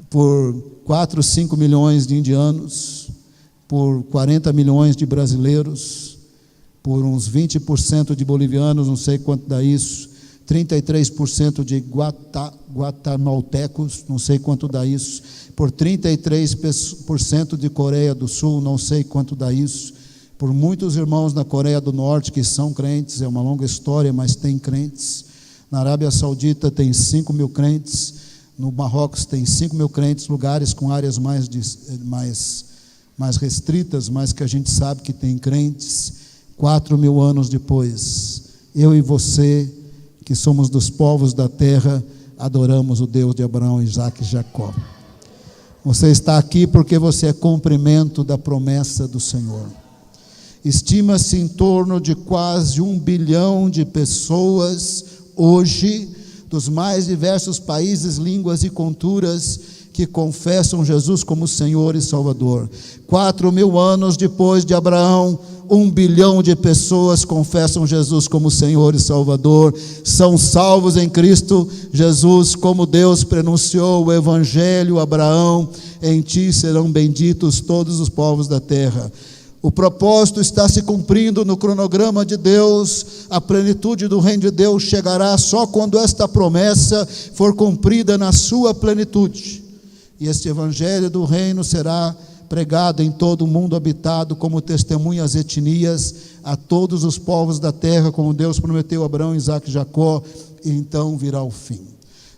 Por 4, 5 milhões de indianos, por 40 milhões de brasileiros, por uns 20% de bolivianos, não sei quanto dá isso, 33% de guatemaltecos, não sei quanto dá isso, por 33% de Coreia do Sul, não sei quanto dá isso, por muitos irmãos na Coreia do Norte que são crentes, é uma longa história, mas tem crentes. Na Arábia Saudita tem 5.000 crentes, no Marrocos tem 5.000 crentes, lugares com áreas mais restritas, mas que a gente sabe que tem crentes. 4.000 anos depois, eu e você, que somos dos povos da terra, adoramos o Deus de Abraão, Isaque e Jacó. Você está aqui porque você é cumprimento da promessa do Senhor. Estima-se em torno de quase 1 bilhão de pessoas hoje, dos mais diversos países, línguas e culturas, que confessam Jesus como Senhor e Salvador. 4.000 anos depois de Abraão, 1 bilhão de pessoas confessam Jesus como Senhor e Salvador, são salvos em Cristo Jesus, como Deus pronunciou o Evangelho: Abraão, em ti serão benditos todos os povos da terra. O propósito está se cumprindo no cronograma de Deus. A plenitude do reino de Deus chegará só quando esta promessa for cumprida na sua plenitude. E este evangelho do reino será pregado em todo o mundo habitado, como testemunha às etnias, a todos os povos da terra, como Deus prometeu a Abraão, Isaque e Jacó, e então virá o fim.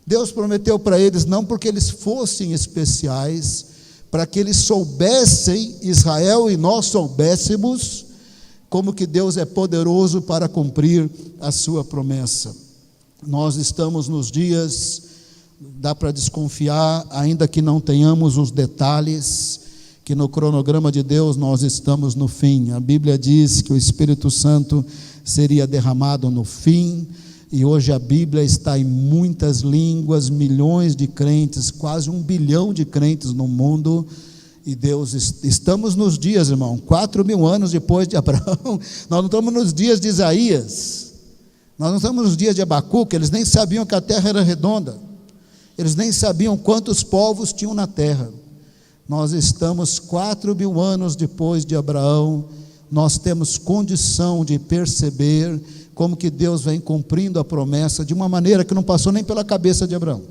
Deus prometeu para eles não porque eles fossem especiais, para que eles soubessem, Israel e nós soubéssemos, como que Deus é poderoso para cumprir a sua promessa. Nós estamos nos dias, dá para desconfiar, ainda que não tenhamos os detalhes, que no cronograma de Deus nós estamos no fim. A Bíblia diz que o Espírito Santo seria derramado no fim, e hoje a Bíblia está em muitas línguas, milhões de crentes, quase 1 bilhão de crentes no mundo, e Deus, estamos nos dias, irmão, 4.000 anos depois de Abraão. Nós não estamos nos dias de Isaías, nós não estamos nos dias de Abacuque. Eles nem sabiam que a terra era redonda, eles nem sabiam quantos povos tinham na terra. Nós estamos 4.000 anos depois de Abraão. Nós temos condição de perceber como que Deus vem cumprindo a promessa de uma maneira que não passou nem pela cabeça de Abraão.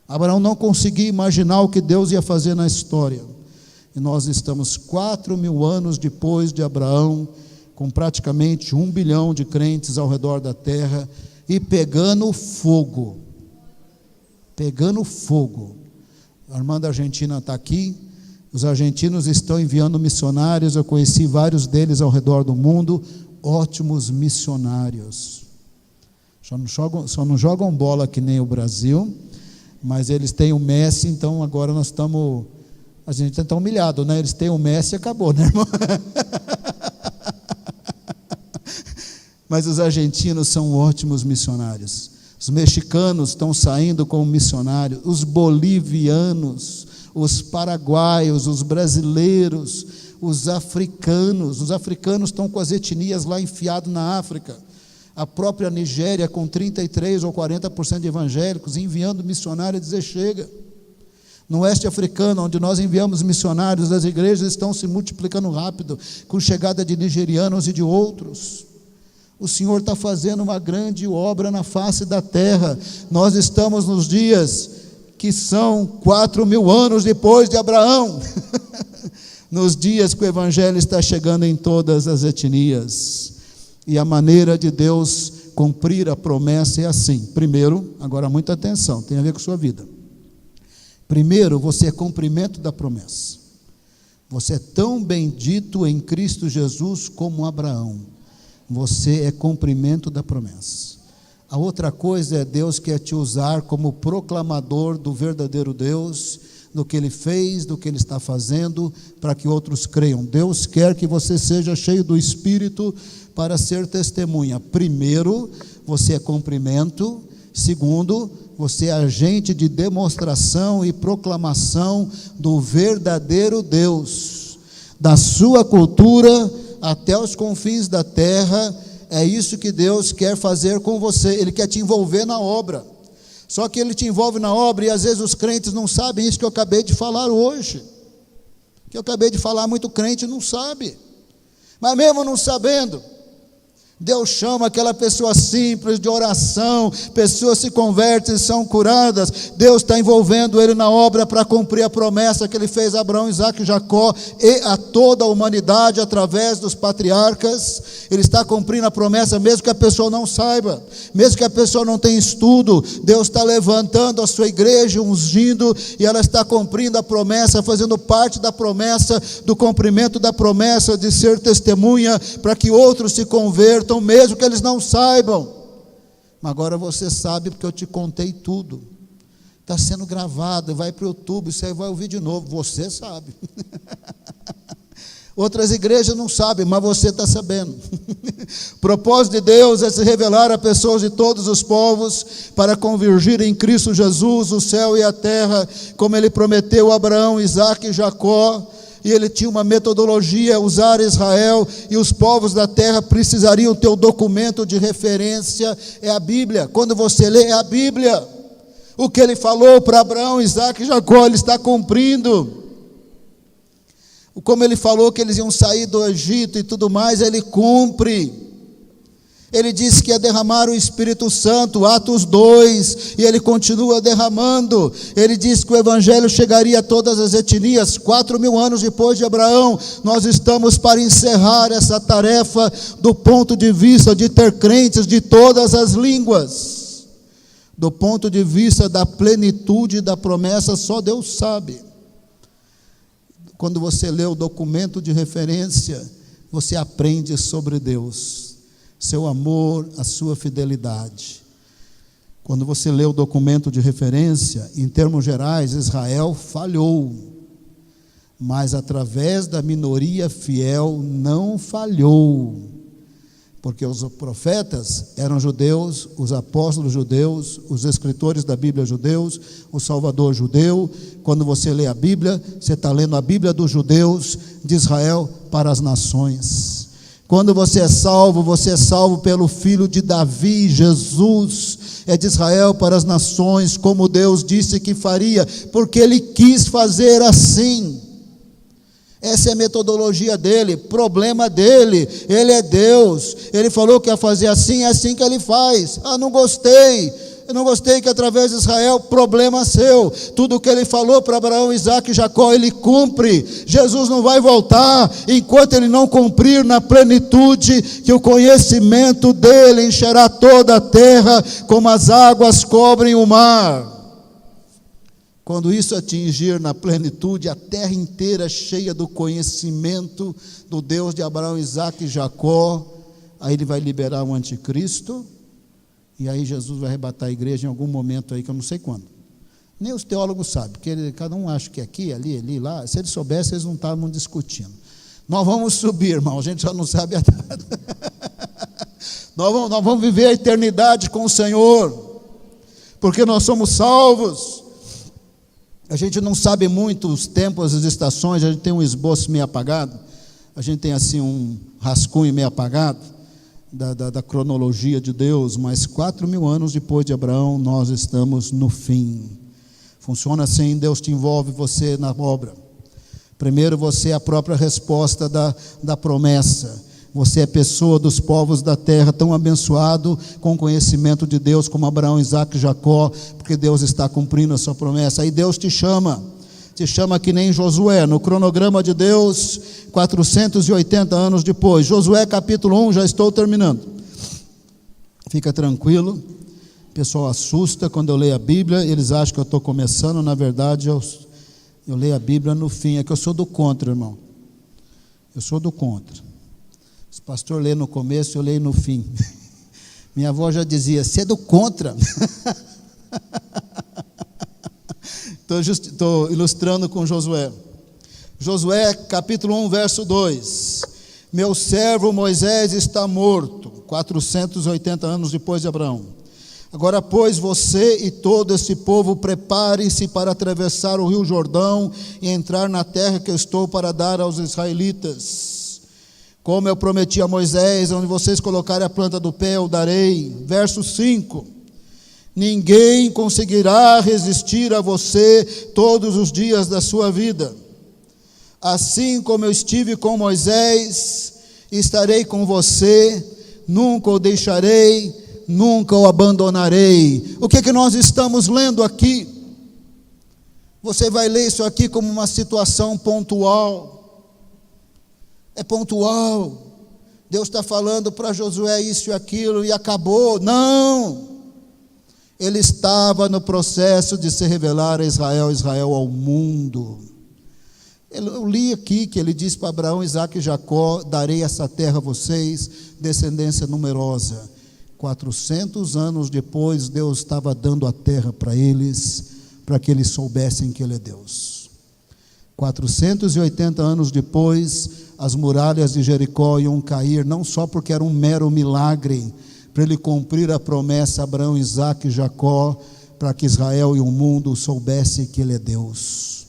Abraão não conseguia imaginar o que Deus ia fazer na história. E nós estamos 4.000 anos depois de Abraão, com praticamente 1 bilhão de crentes ao redor da terra, e pegando fogo. Pegando fogo. A irmã da Argentina está aqui. Os argentinos estão enviando missionários. Eu conheci vários deles ao redor do mundo. Ótimos missionários. Só não jogam bola que nem o Brasil, mas eles têm o Messi. Então agora nós estamos, a gente está humilhado, né? Eles têm o Messi e acabou, né, irmão? Mas os argentinos são ótimos missionários. Os mexicanos estão saindo como missionários, os bolivianos, os paraguaios, os brasileiros, os africanos estão com as etnias lá enfiados na África. A própria Nigéria, com 33% ou 40% de evangélicos, enviando missionários, dizer chega. No oeste africano, onde nós enviamos missionários, as igrejas estão se multiplicando rápido, com chegada de nigerianos e de outros. O Senhor está fazendo uma grande obra na face da terra. Nós estamos nos dias que são 4.000 anos depois de Abraão. Nos dias que o Evangelho está chegando em todas as etnias. E a maneira de Deus cumprir a promessa é assim. Primeiro, agora muita atenção, tem a ver com a sua vida. Primeiro, você é cumprimento da promessa. Você é tão bendito em Cristo Jesus como Abraão. Você é cumprimento da promessa. A outra coisa é Deus quer te usar como proclamador do verdadeiro Deus, do que Ele fez, do que Ele está fazendo, para que outros creiam. Deus quer que você seja cheio do Espírito para ser testemunha. Primeiro, você é cumprimento. Segundo, você é agente de demonstração e proclamação do verdadeiro Deus. Da sua cultura até os confins da terra, é isso que Deus quer fazer com você. Ele quer te envolver na obra. Só que Ele te envolve na obra e às vezes os crentes não sabem isso que eu acabei de falar hoje. Que eu acabei de falar, muito crente não sabe. Mas mesmo não sabendo, Deus chama aquela pessoa simples de oração, pessoas se convertem e são curadas. Deus está envolvendo ele na obra para cumprir a promessa que Ele fez a Abraão, Isaque e Jacó e a toda a humanidade através dos patriarcas. Ele está cumprindo a promessa mesmo que a pessoa não saiba, mesmo que a pessoa não tenha estudo. Deus está levantando a sua igreja, ungindo, e ela está cumprindo a promessa, fazendo parte da promessa, do cumprimento da promessa de ser testemunha para que outros se convertam, mesmo que eles não saibam. Mas agora você sabe, porque eu te contei tudo. Está sendo gravado, vai para o YouTube, você vai ouvir de novo. Você sabe. Outras igrejas não sabem, mas você está sabendo. O propósito de Deus é se revelar a pessoas de todos os povos para convergir em Cristo Jesus, o céu e a terra, como Ele prometeu a Abraão, Isaque e Jacó. E Ele tinha uma metodologia, usar Israel, e os povos da terra precisariam ter o documento de referência, é a Bíblia. Quando você lê, é a Bíblia. O que Ele falou para Abraão, Isaque e Jacó, Ele está cumprindo. Como Ele falou que eles iam sair do Egito e tudo mais, Ele cumpre. Ele disse que ia derramar o Espírito Santo, Atos 2, e Ele continua derramando. Ele disse que o Evangelho chegaria a todas as etnias, 4.000 anos depois de Abraão. Nós estamos para encerrar essa tarefa do ponto de vista de ter crentes de todas as línguas. Do ponto de vista da plenitude da promessa, só Deus sabe. Quando você lê o documento de referência, você aprende sobre Deus, seu amor, a sua fidelidade. Quando você lê o documento de referência, em termos gerais, Israel falhou, mas através da minoria fiel não falhou, porque os profetas eram judeus, os apóstolos judeus, os escritores da Bíblia judeus, o Salvador judeu. Quando você lê a Bíblia, você está lendo a Bíblia dos judeus de Israel para as nações. Quando você é salvo pelo Filho de Davi, Jesus, é de Israel para as nações, como Deus disse que faria, porque Ele quis fazer assim. Essa é a metodologia dele, problema dele. Ele é Deus, Ele falou que ia fazer assim, é assim que Ele faz. Não gostei. Eu não gostei que através de Israel, problema seu. Tudo o que Ele falou para Abraão, Isaque e Jacó, Ele cumpre. Jesus não vai voltar enquanto Ele não cumprir na plenitude, que o conhecimento dEle encherá toda a terra, como as águas cobrem o mar. Quando isso atingir na plenitude, a terra inteira cheia do conhecimento do Deus de Abraão, Isaque e Jacó, aí Ele vai liberar o anticristo. E aí Jesus vai arrebatar a igreja em algum momento aí, que eu não sei quando. Nem os teólogos sabem, porque cada um acha que aqui, ali, lá. Se eles soubessem, eles não estavam discutindo. Nós vamos subir, irmão, a gente já não sabe a data. Nós vamos viver a eternidade com o Senhor, porque nós somos salvos. A gente não sabe muito os tempos, as estações, a gente tem um esboço meio apagado, a gente tem assim um rascunho meio apagado, da cronologia de Deus, mas 4.000 anos depois de Abraão, nós estamos no fim. Funciona assim, Deus te envolve você na obra. Primeiro você é a própria resposta da promessa. Você é pessoa dos povos da terra, tão abençoado com o conhecimento de Deus como Abraão, Isaque e Jacó, porque Deus está cumprindo a sua promessa. Aí Deus te chama que nem Josué, no cronograma de Deus, 480 anos depois. Josué capítulo 1, já estou terminando. Fica tranquilo, o pessoal assusta quando eu leio a Bíblia, eles acham que eu estou começando, na verdade eu leio a Bíblia no fim, é que eu sou do contra, irmão. Eu sou do contra. O pastor lê no começo, eu leio no fim. Minha avó já dizia, você é do contra. Estou ilustrando com Josué. Josué capítulo 1, verso 2. Meu servo Moisés está morto, 480 anos depois de Abraão. Agora, pois, você e todo esse povo preparem-se para atravessar o rio Jordão e entrar na terra que eu estou para dar aos israelitas. Como eu prometi a Moisés, onde vocês colocarem a planta do pé, eu darei. Verso 5. Ninguém conseguirá resistir a você todos os dias da sua vida. Assim como eu estive com Moisés, estarei com você, nunca o deixarei, nunca o abandonarei. O que nós estamos lendo aqui? Você vai ler isso aqui como uma situação pontual. É pontual. Deus está falando para Josué isso e aquilo e acabou. Não! Ele estava no processo de se revelar a Israel ao mundo. Eu li aqui que ele disse para Abraão, Isaque e Jacó, darei essa terra a vocês, descendência numerosa. 400 anos depois, Deus estava dando a terra para eles, para que eles soubessem que Ele é Deus. 480 anos depois, as muralhas de Jericó iam cair, não só porque era um mero milagre, para ele cumprir a promessa a Abraão, Isaque e Jacó, para que Israel e o mundo soubessem que Ele é Deus.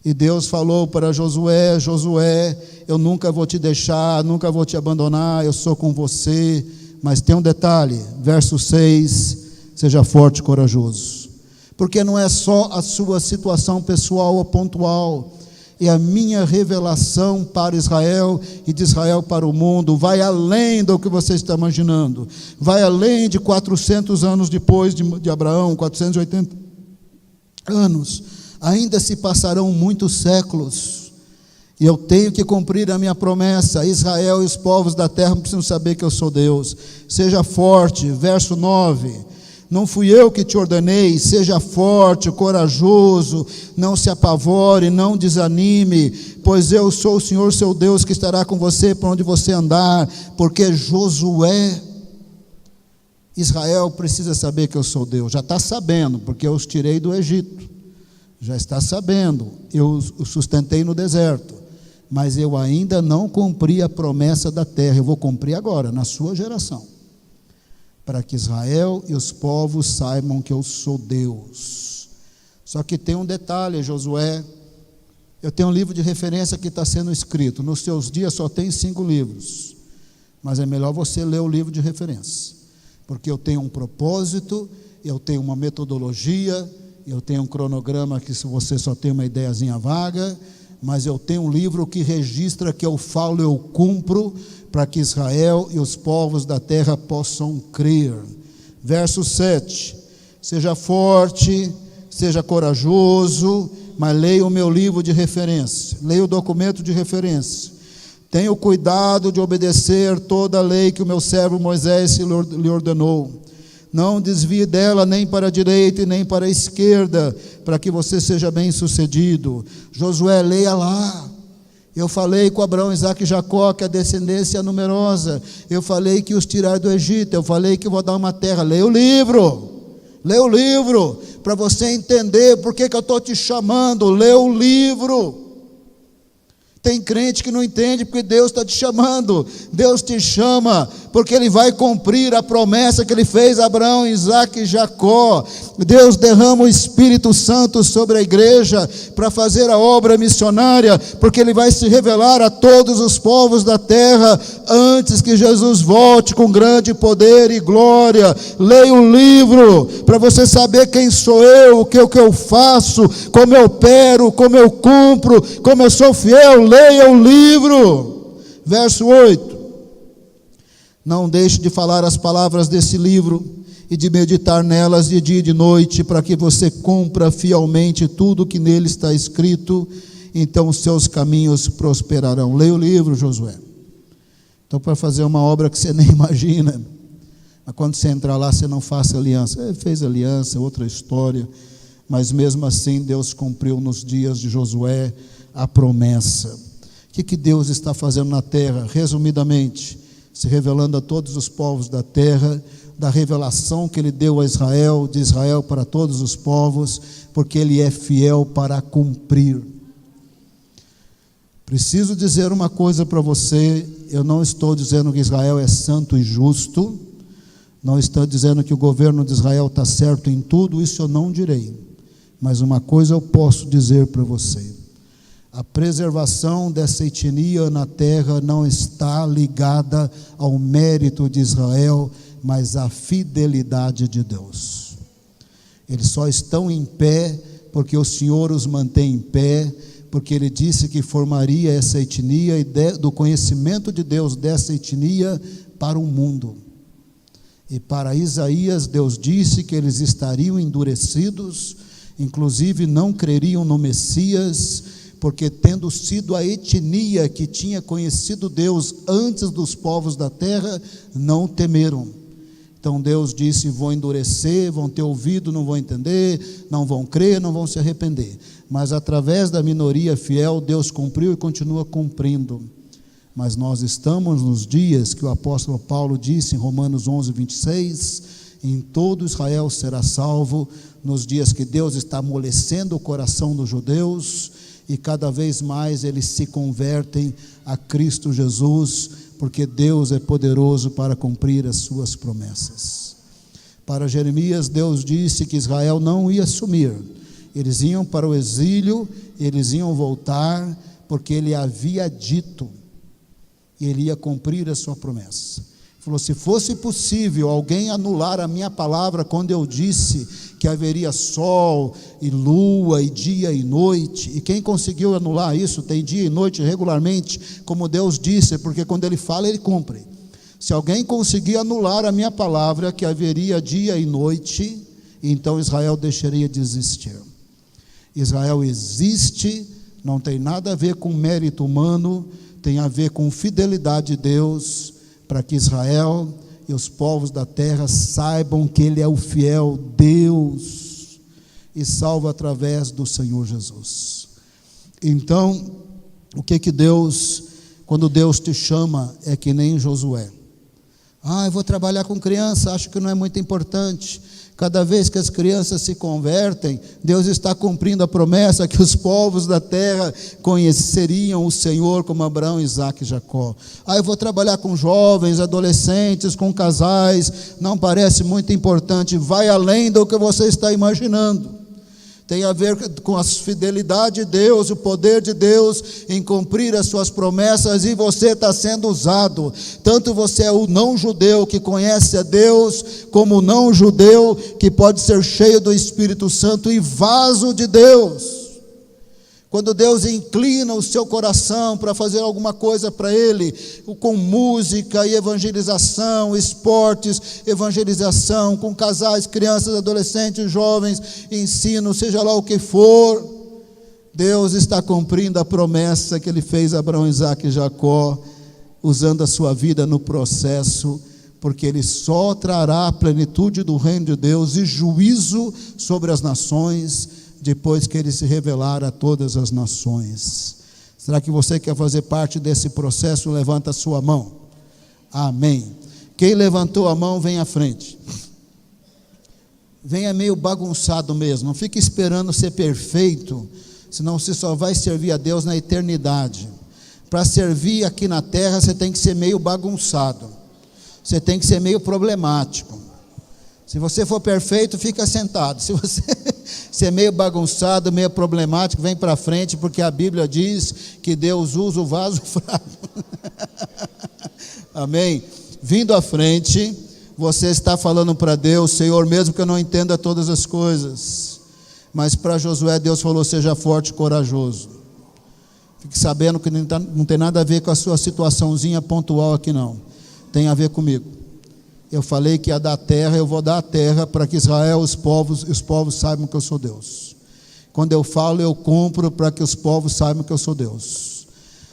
E Deus falou para Josué, Josué, eu nunca vou te deixar, nunca vou te abandonar, eu sou com você. Mas tem um detalhe, verso 6, seja forte e corajoso. Porque não é só a sua situação pessoal ou pontual, é a minha revelação para Israel e de Israel para o mundo, vai além do que você está imaginando, vai além de 400 anos depois de Abraão, 480 anos, ainda se passarão muitos séculos, e eu tenho que cumprir a minha promessa. Israel e os povos da terra precisam saber que eu sou Deus. Seja forte, verso 9, não fui eu que te ordenei, seja forte, corajoso, não se apavore, não desanime, pois eu sou o Senhor seu Deus que estará com você por onde você andar. Porque Josué, Israel precisa saber que eu sou Deus, já está sabendo, porque eu os tirei do Egito, já está sabendo, eu os sustentei no deserto, mas eu ainda não cumpri a promessa da terra, eu vou cumprir agora, na sua geração, para que Israel e os povos saibam que eu sou Deus. Só que tem um detalhe, Josué, eu tenho um livro de referência que está sendo escrito, nos seus dias só tem 5 livros, mas é melhor você ler o livro de referência, porque eu tenho um propósito, eu tenho uma metodologia, eu tenho um cronograma que se você só tem uma ideiazinha vaga, mas eu tenho um livro que registra que eu falo, eu cumpro, para que Israel e os povos da terra possam crer. Verso 7, seja forte, seja corajoso, mas leia o meu livro de referência, leia o documento de referência. Tenha o cuidado de obedecer toda a lei que o meu servo Moisés lhe ordenou. Não desvie dela nem para a direita e nem para a esquerda, para que você seja bem sucedido. Josué, leia lá. Eu falei com Abraão, Isaque e Jacó que a descendência é numerosa. Eu falei que os tirar do Egito. Eu falei que vou dar uma terra. Leia o livro. Leia o livro, para você entender por que eu estou te chamando. Leia o livro. Tem crente que não entende porque Deus está te chamando. Deus te chama porque Ele vai cumprir a promessa que Ele fez a Abraão, Isaque e Jacó. Deus derrama o Espírito Santo sobre a igreja para fazer a obra missionária, porque Ele vai se revelar a todos os povos da terra antes que Jesus volte com grande poder e glória. Leia o livro para você saber quem sou eu, o que eu faço, como eu opero, como eu cumpro, como eu sou fiel. Leia o livro. Verso 8. Não deixe de falar as palavras desse livro e de meditar nelas de dia e de noite, para que você cumpra fielmente tudo que nele está escrito, então os seus caminhos prosperarão. Leia o livro, Josué. Então, para fazer uma obra que você nem imagina, mas quando você entrar lá, você não faça aliança. Ele fez aliança, outra história, mas mesmo assim Deus cumpriu nos dias de Josué a promessa. O que Deus está fazendo na terra? Resumidamente, se revelando a todos os povos da terra, da revelação que Ele deu a Israel, de Israel para todos os povos, porque Ele é fiel para cumprir. Preciso dizer uma coisa para você, eu não estou dizendo que Israel é santo e justo, não estou dizendo que o governo de Israel está certo em tudo, isso eu não direi, mas uma coisa eu posso dizer para você: a preservação dessa etnia na terra não está ligada ao mérito de Israel, mas à fidelidade de Deus. Eles só estão em pé porque o Senhor os mantém em pé, porque Ele disse que formaria essa etnia e do conhecimento de Deus dessa etnia para o mundo. E para Isaías, Deus disse que eles estariam endurecidos, inclusive não creriam no Messias, porque tendo sido a etnia que tinha conhecido Deus antes dos povos da terra, não temeram. Então Deus disse: vão endurecer, vão ter ouvido, não vão entender, não vão crer, não vão se arrepender. Mas através da minoria fiel, Deus cumpriu e continua cumprindo. Mas nós estamos nos dias que o apóstolo Paulo disse em Romanos 11, 26, em todo Israel será salvo, nos dias que Deus está amolecendo o coração dos judeus, e cada vez mais eles se convertem a Cristo Jesus, porque Deus é poderoso para cumprir as suas promessas. Para Jeremias, Deus disse que Israel não ia sumir, eles iam para o exílio, eles iam voltar, porque Ele havia dito, e Ele ia cumprir a sua promessa. Ele falou: se fosse possível alguém anular a minha palavra quando eu disse que haveria sol e lua e dia e noite, e quem conseguiu anular isso, tem dia e noite regularmente, como Deus disse, porque quando Ele fala, Ele cumpre. Se alguém conseguir anular a minha palavra, que haveria dia e noite, então Israel deixaria de existir. Israel existe, não tem nada a ver com mérito humano, tem a ver com fidelidade de Deus, para que Israel e os povos da terra saibam que Ele é o fiel Deus e salva através do Senhor Jesus. Então, o que Deus, quando Deus te chama, é que nem Josué. Eu vou trabalhar com criança, acho que não é muito importante. Cada vez que as crianças se convertem, Deus está cumprindo a promessa que os povos da terra conheceriam o Senhor, como Abraão, Isaque e Jacó. Eu vou trabalhar com jovens, adolescentes, com casais, não parece muito importante, vai além do que você está imaginando. Tem a ver com a fidelidade de Deus, o poder de Deus em cumprir as suas promessas, e você está sendo usado. Tanto você é o não judeu que conhece a Deus, como o não judeu que pode ser cheio do Espírito Santo e vaso de Deus. Quando Deus inclina o seu coração para fazer alguma coisa para Ele, com música e evangelização, esportes, evangelização, com casais, crianças, adolescentes, jovens, ensino, seja lá o que for, Deus está cumprindo a promessa que Ele fez a Abraão, Isaque e Jacó, usando a sua vida no processo, porque Ele só trará a plenitude do reino de Deus e juízo sobre as nações, depois que Ele se revelar a todas as nações. Será que você quer fazer parte desse processo? Levanta a sua mão. Amém. Quem levantou a mão, vem à frente. Venha meio bagunçado mesmo, não fique esperando ser perfeito, senão você só vai servir a Deus na eternidade. Para servir aqui na terra, você tem que ser meio bagunçado, você tem que ser meio problemático. Se você for perfeito, fica sentado. Se você é meio bagunçado, meio problemático, vem para frente, porque a Bíblia diz que Deus usa o vaso fraco. Amém? Vindo à frente, você está falando para Deus: Senhor, mesmo que eu não entenda todas as coisas, mas para Josué Deus falou: seja forte e corajoso. Fique sabendo que não tem nada a ver com a sua situaçãozinha pontual aqui não. tem a ver comigo. Eu falei que ia dar terra, eu vou dar a terra para que Israel, os povos saibam que eu sou Deus. Quando eu falo, eu cumpro para que os povos saibam que eu sou Deus.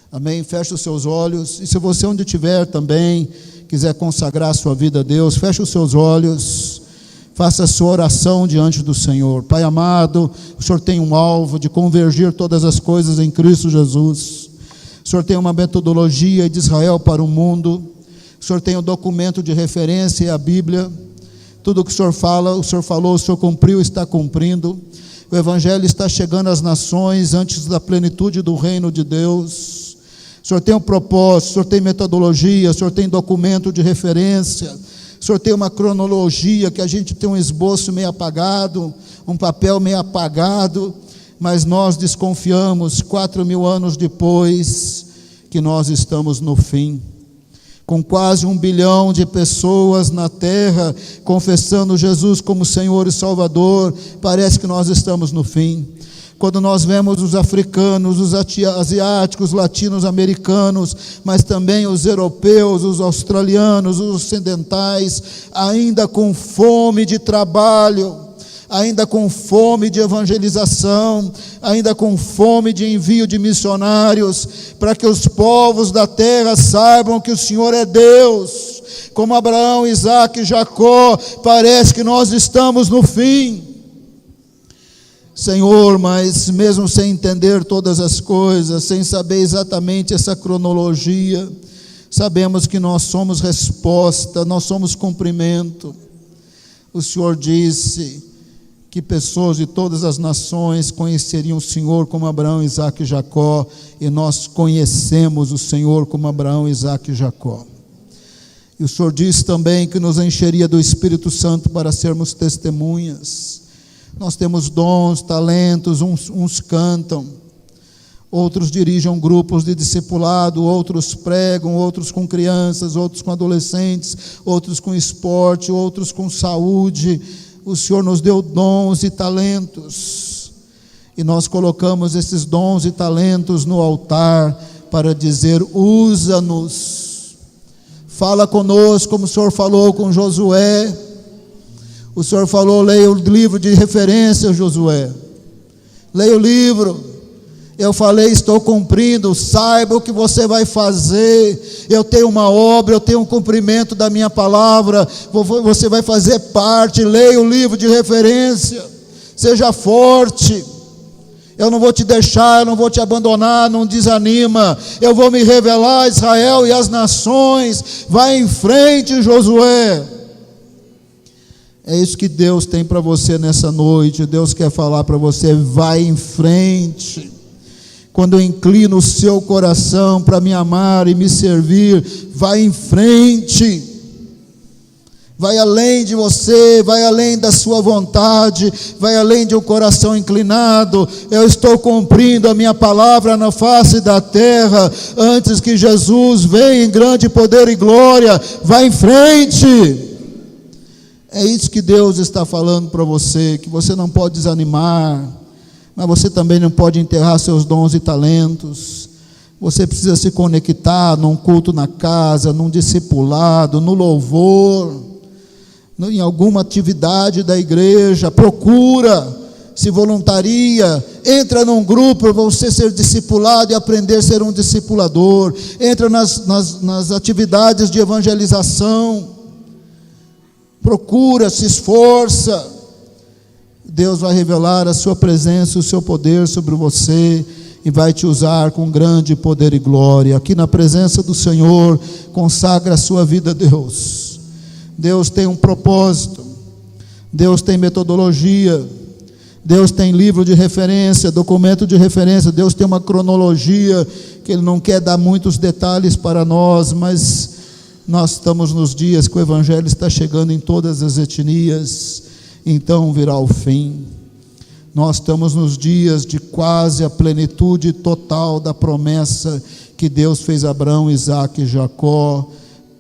Amém? Feche os seus olhos. E se você onde estiver também quiser consagrar a sua vida a Deus, feche os seus olhos. Faça a sua oração diante do Senhor. Pai amado, o Senhor tem um alvo de convergir todas as coisas em Cristo Jesus. O Senhor tem uma metodologia de Israel para o mundo. O Senhor tem um documento de referência, a Bíblia. Tudo o que o Senhor fala, o Senhor falou, o Senhor cumpriu, está cumprindo. O Evangelho está chegando às nações antes da plenitude do reino de Deus. O Senhor tem um propósito, o Senhor tem metodologia, o Senhor tem documento de referência. O Senhor tem uma cronologia que a gente tem um esboço meio apagado, um papel meio apagado, mas nós desconfiamos 4.000 anos depois que nós estamos no fim. Com quase 1 bilhão de pessoas na terra confessando Jesus como Senhor e Salvador, parece que nós estamos no fim. Quando nós vemos os africanos, os asiáticos, os latino-americanos, mas também os europeus, os australianos, os ocidentais, ainda com fome de trabalho, ainda com fome de evangelização, ainda com fome de envio de missionários, para que os povos da terra saibam que o Senhor é Deus, como Abraão, Isaac e Jacó, parece que nós estamos no fim. Senhor, mas mesmo sem entender todas as coisas, sem saber exatamente essa cronologia, sabemos que nós somos resposta, nós somos cumprimento. O Senhor disse que pessoas de todas as nações conheceriam o Senhor como Abraão, Isaac e Jacó, e nós conhecemos o Senhor como Abraão, Isaac e Jacó. E o Senhor disse também que nos encheria do Espírito Santo para sermos testemunhas. Nós temos dons, talentos, uns cantam, outros dirigem grupos de discipulado, outros pregam, outros com crianças, outros com adolescentes, outros com esporte, outros com saúde. O Senhor nos deu dons e talentos, e nós colocamos esses dons e talentos no altar para dizer: usa-nos, fala conosco como o Senhor falou com Josué. O Senhor falou: leia o livro de referência, Josué, leia o livro. Eu falei: estou cumprindo, saiba o que você vai fazer. Eu tenho uma obra, eu tenho um cumprimento da minha palavra, você vai fazer parte. Leia o livro de referência, seja forte. Eu não vou te deixar, eu não vou te abandonar, não desanima. Eu vou me revelar a Israel e às nações. Vai em frente, Josué. É isso que Deus tem para você nessa noite. Deus quer falar para você: vai em frente. Quando eu inclino o seu coração para me amar e me servir, vai em frente. Vai além de você, vai além da sua vontade, vai além de um coração inclinado. Eu estou cumprindo a minha palavra na face da terra, antes que Jesus venha em grande poder e glória. Vai em frente. É isso que Deus está falando para você, que você não pode desanimar, mas você também não pode enterrar seus dons e talentos. Você precisa se conectar num culto na casa, num discipulado, no louvor, em alguma atividade da igreja. Procura, se voluntaria, entra num grupo para você ser discipulado e aprender a ser um discipulador. Entra nas atividades de evangelização. Procura, se esforça. Deus vai revelar a sua presença, o seu poder sobre você e vai te usar com grande poder e glória. Aqui na presença do Senhor, consagra a sua vida a Deus. Deus tem um propósito, Deus tem metodologia, Deus tem livro de referência, documento de referência, Deus tem uma cronologia que Ele não quer dar muitos detalhes para nós, mas nós estamos nos dias que o Evangelho está chegando em todas as etnias, então virá o fim. Nós estamos nos dias de quase a plenitude total da promessa que Deus fez a Abraão, Isaac e Jacó.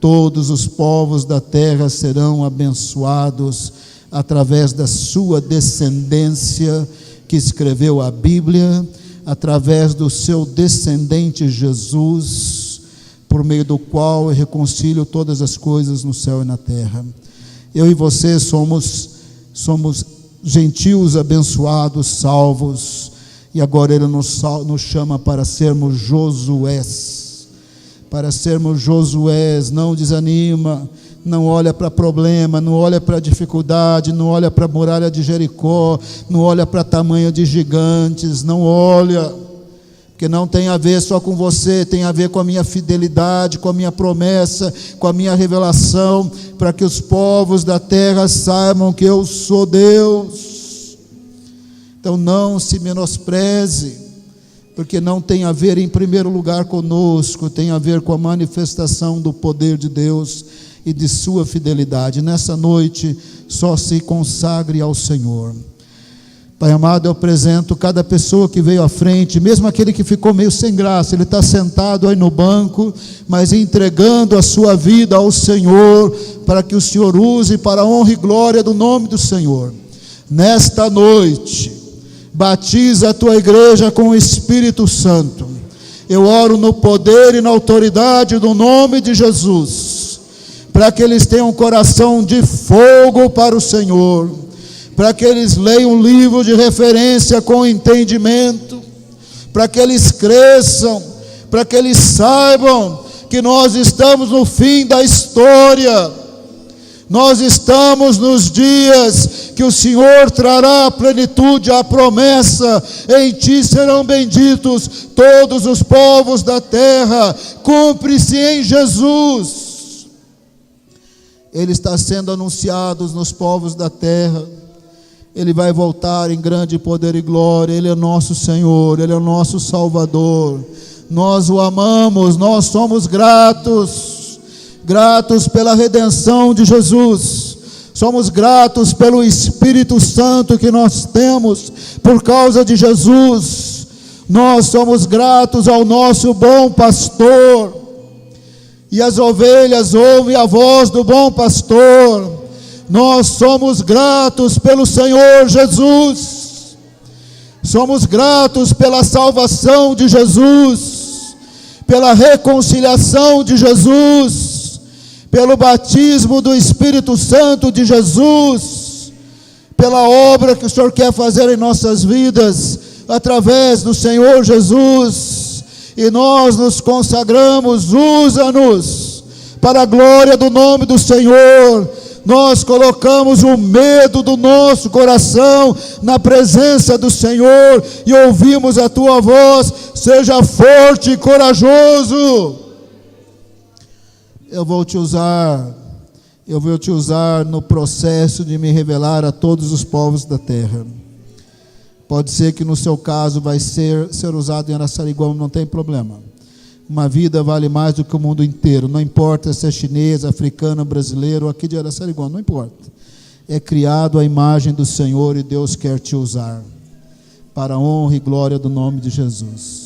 Todos os povos da terra serão abençoados através da sua descendência que escreveu a Bíblia, através do seu descendente Jesus. por meio do qual eu reconcilio todas as coisas no céu e na terra. Eu e você somos gentios abençoados, salvos, e agora Ele nos chama para sermos Josués. Para sermos Josués. Não desanima, não olha para problema, não olha para dificuldade, não olha para a muralha de Jericó, não olha para tamanho de gigantes, não olha, porque não tem a ver só com você, tem a ver com a minha fidelidade, com a minha promessa, com a minha revelação, para que os povos da terra saibam que eu sou Deus. Então não se menospreze, porque não tem a ver em primeiro lugar conosco, tem a ver com a manifestação do poder de Deus e de sua fidelidade. Nessa noite, só se consagre ao Senhor. Pai amado, eu apresento cada pessoa que veio à frente, mesmo aquele que ficou meio sem graça, ele está sentado aí no banco, mas entregando a sua vida ao Senhor, para que o Senhor use para a honra e glória do nome do Senhor. Nesta noite, batiza a tua igreja com o Espírito Santo. Eu oro no poder e na autoridade do nome de Jesus, para que eles tenham um coração de fogo para o Senhor, para que eles leiam um livro de referência com entendimento, para que eles cresçam, para que eles saibam que nós estamos no fim da história, nós estamos nos dias que o Senhor trará a plenitude, a promessa: em ti serão benditos todos os povos da terra. Cumpre-se em Jesus. Ele está sendo anunciado nos povos da terra. Ele vai voltar em grande poder e glória. Ele é nosso Senhor, Ele é o nosso Salvador. Nós o amamos, nós somos gratos pela redenção de Jesus. Somos gratos pelo Espírito Santo que nós temos por causa de Jesus. Nós somos gratos ao nosso bom pastor. E as ovelhas ouvem a voz do bom pastor. Nós somos gratos pelo Senhor Jesus. Somos gratos pela salvação de Jesus, pela reconciliação de Jesus, pelo batismo do Espírito Santo de Jesus, pela obra que o Senhor quer fazer em nossas vidas, através do Senhor Jesus. E nós nos consagramos, usa-nos para a glória do nome do Senhor. Nós colocamos o medo do nosso coração na presença do Senhor e ouvimos a tua voz: seja forte e corajoso. Eu vou te usar no processo de me revelar a todos os povos da terra. Pode ser que no seu caso vai ser usado em Araçariguama, não tem problema. Uma vida vale mais do que o mundo inteiro. Não importa se é chinês, africano, brasileiro, aqui de Araçariguama, não importa. É criado à imagem do Senhor e Deus quer te usar para a honra e glória do nome de Jesus.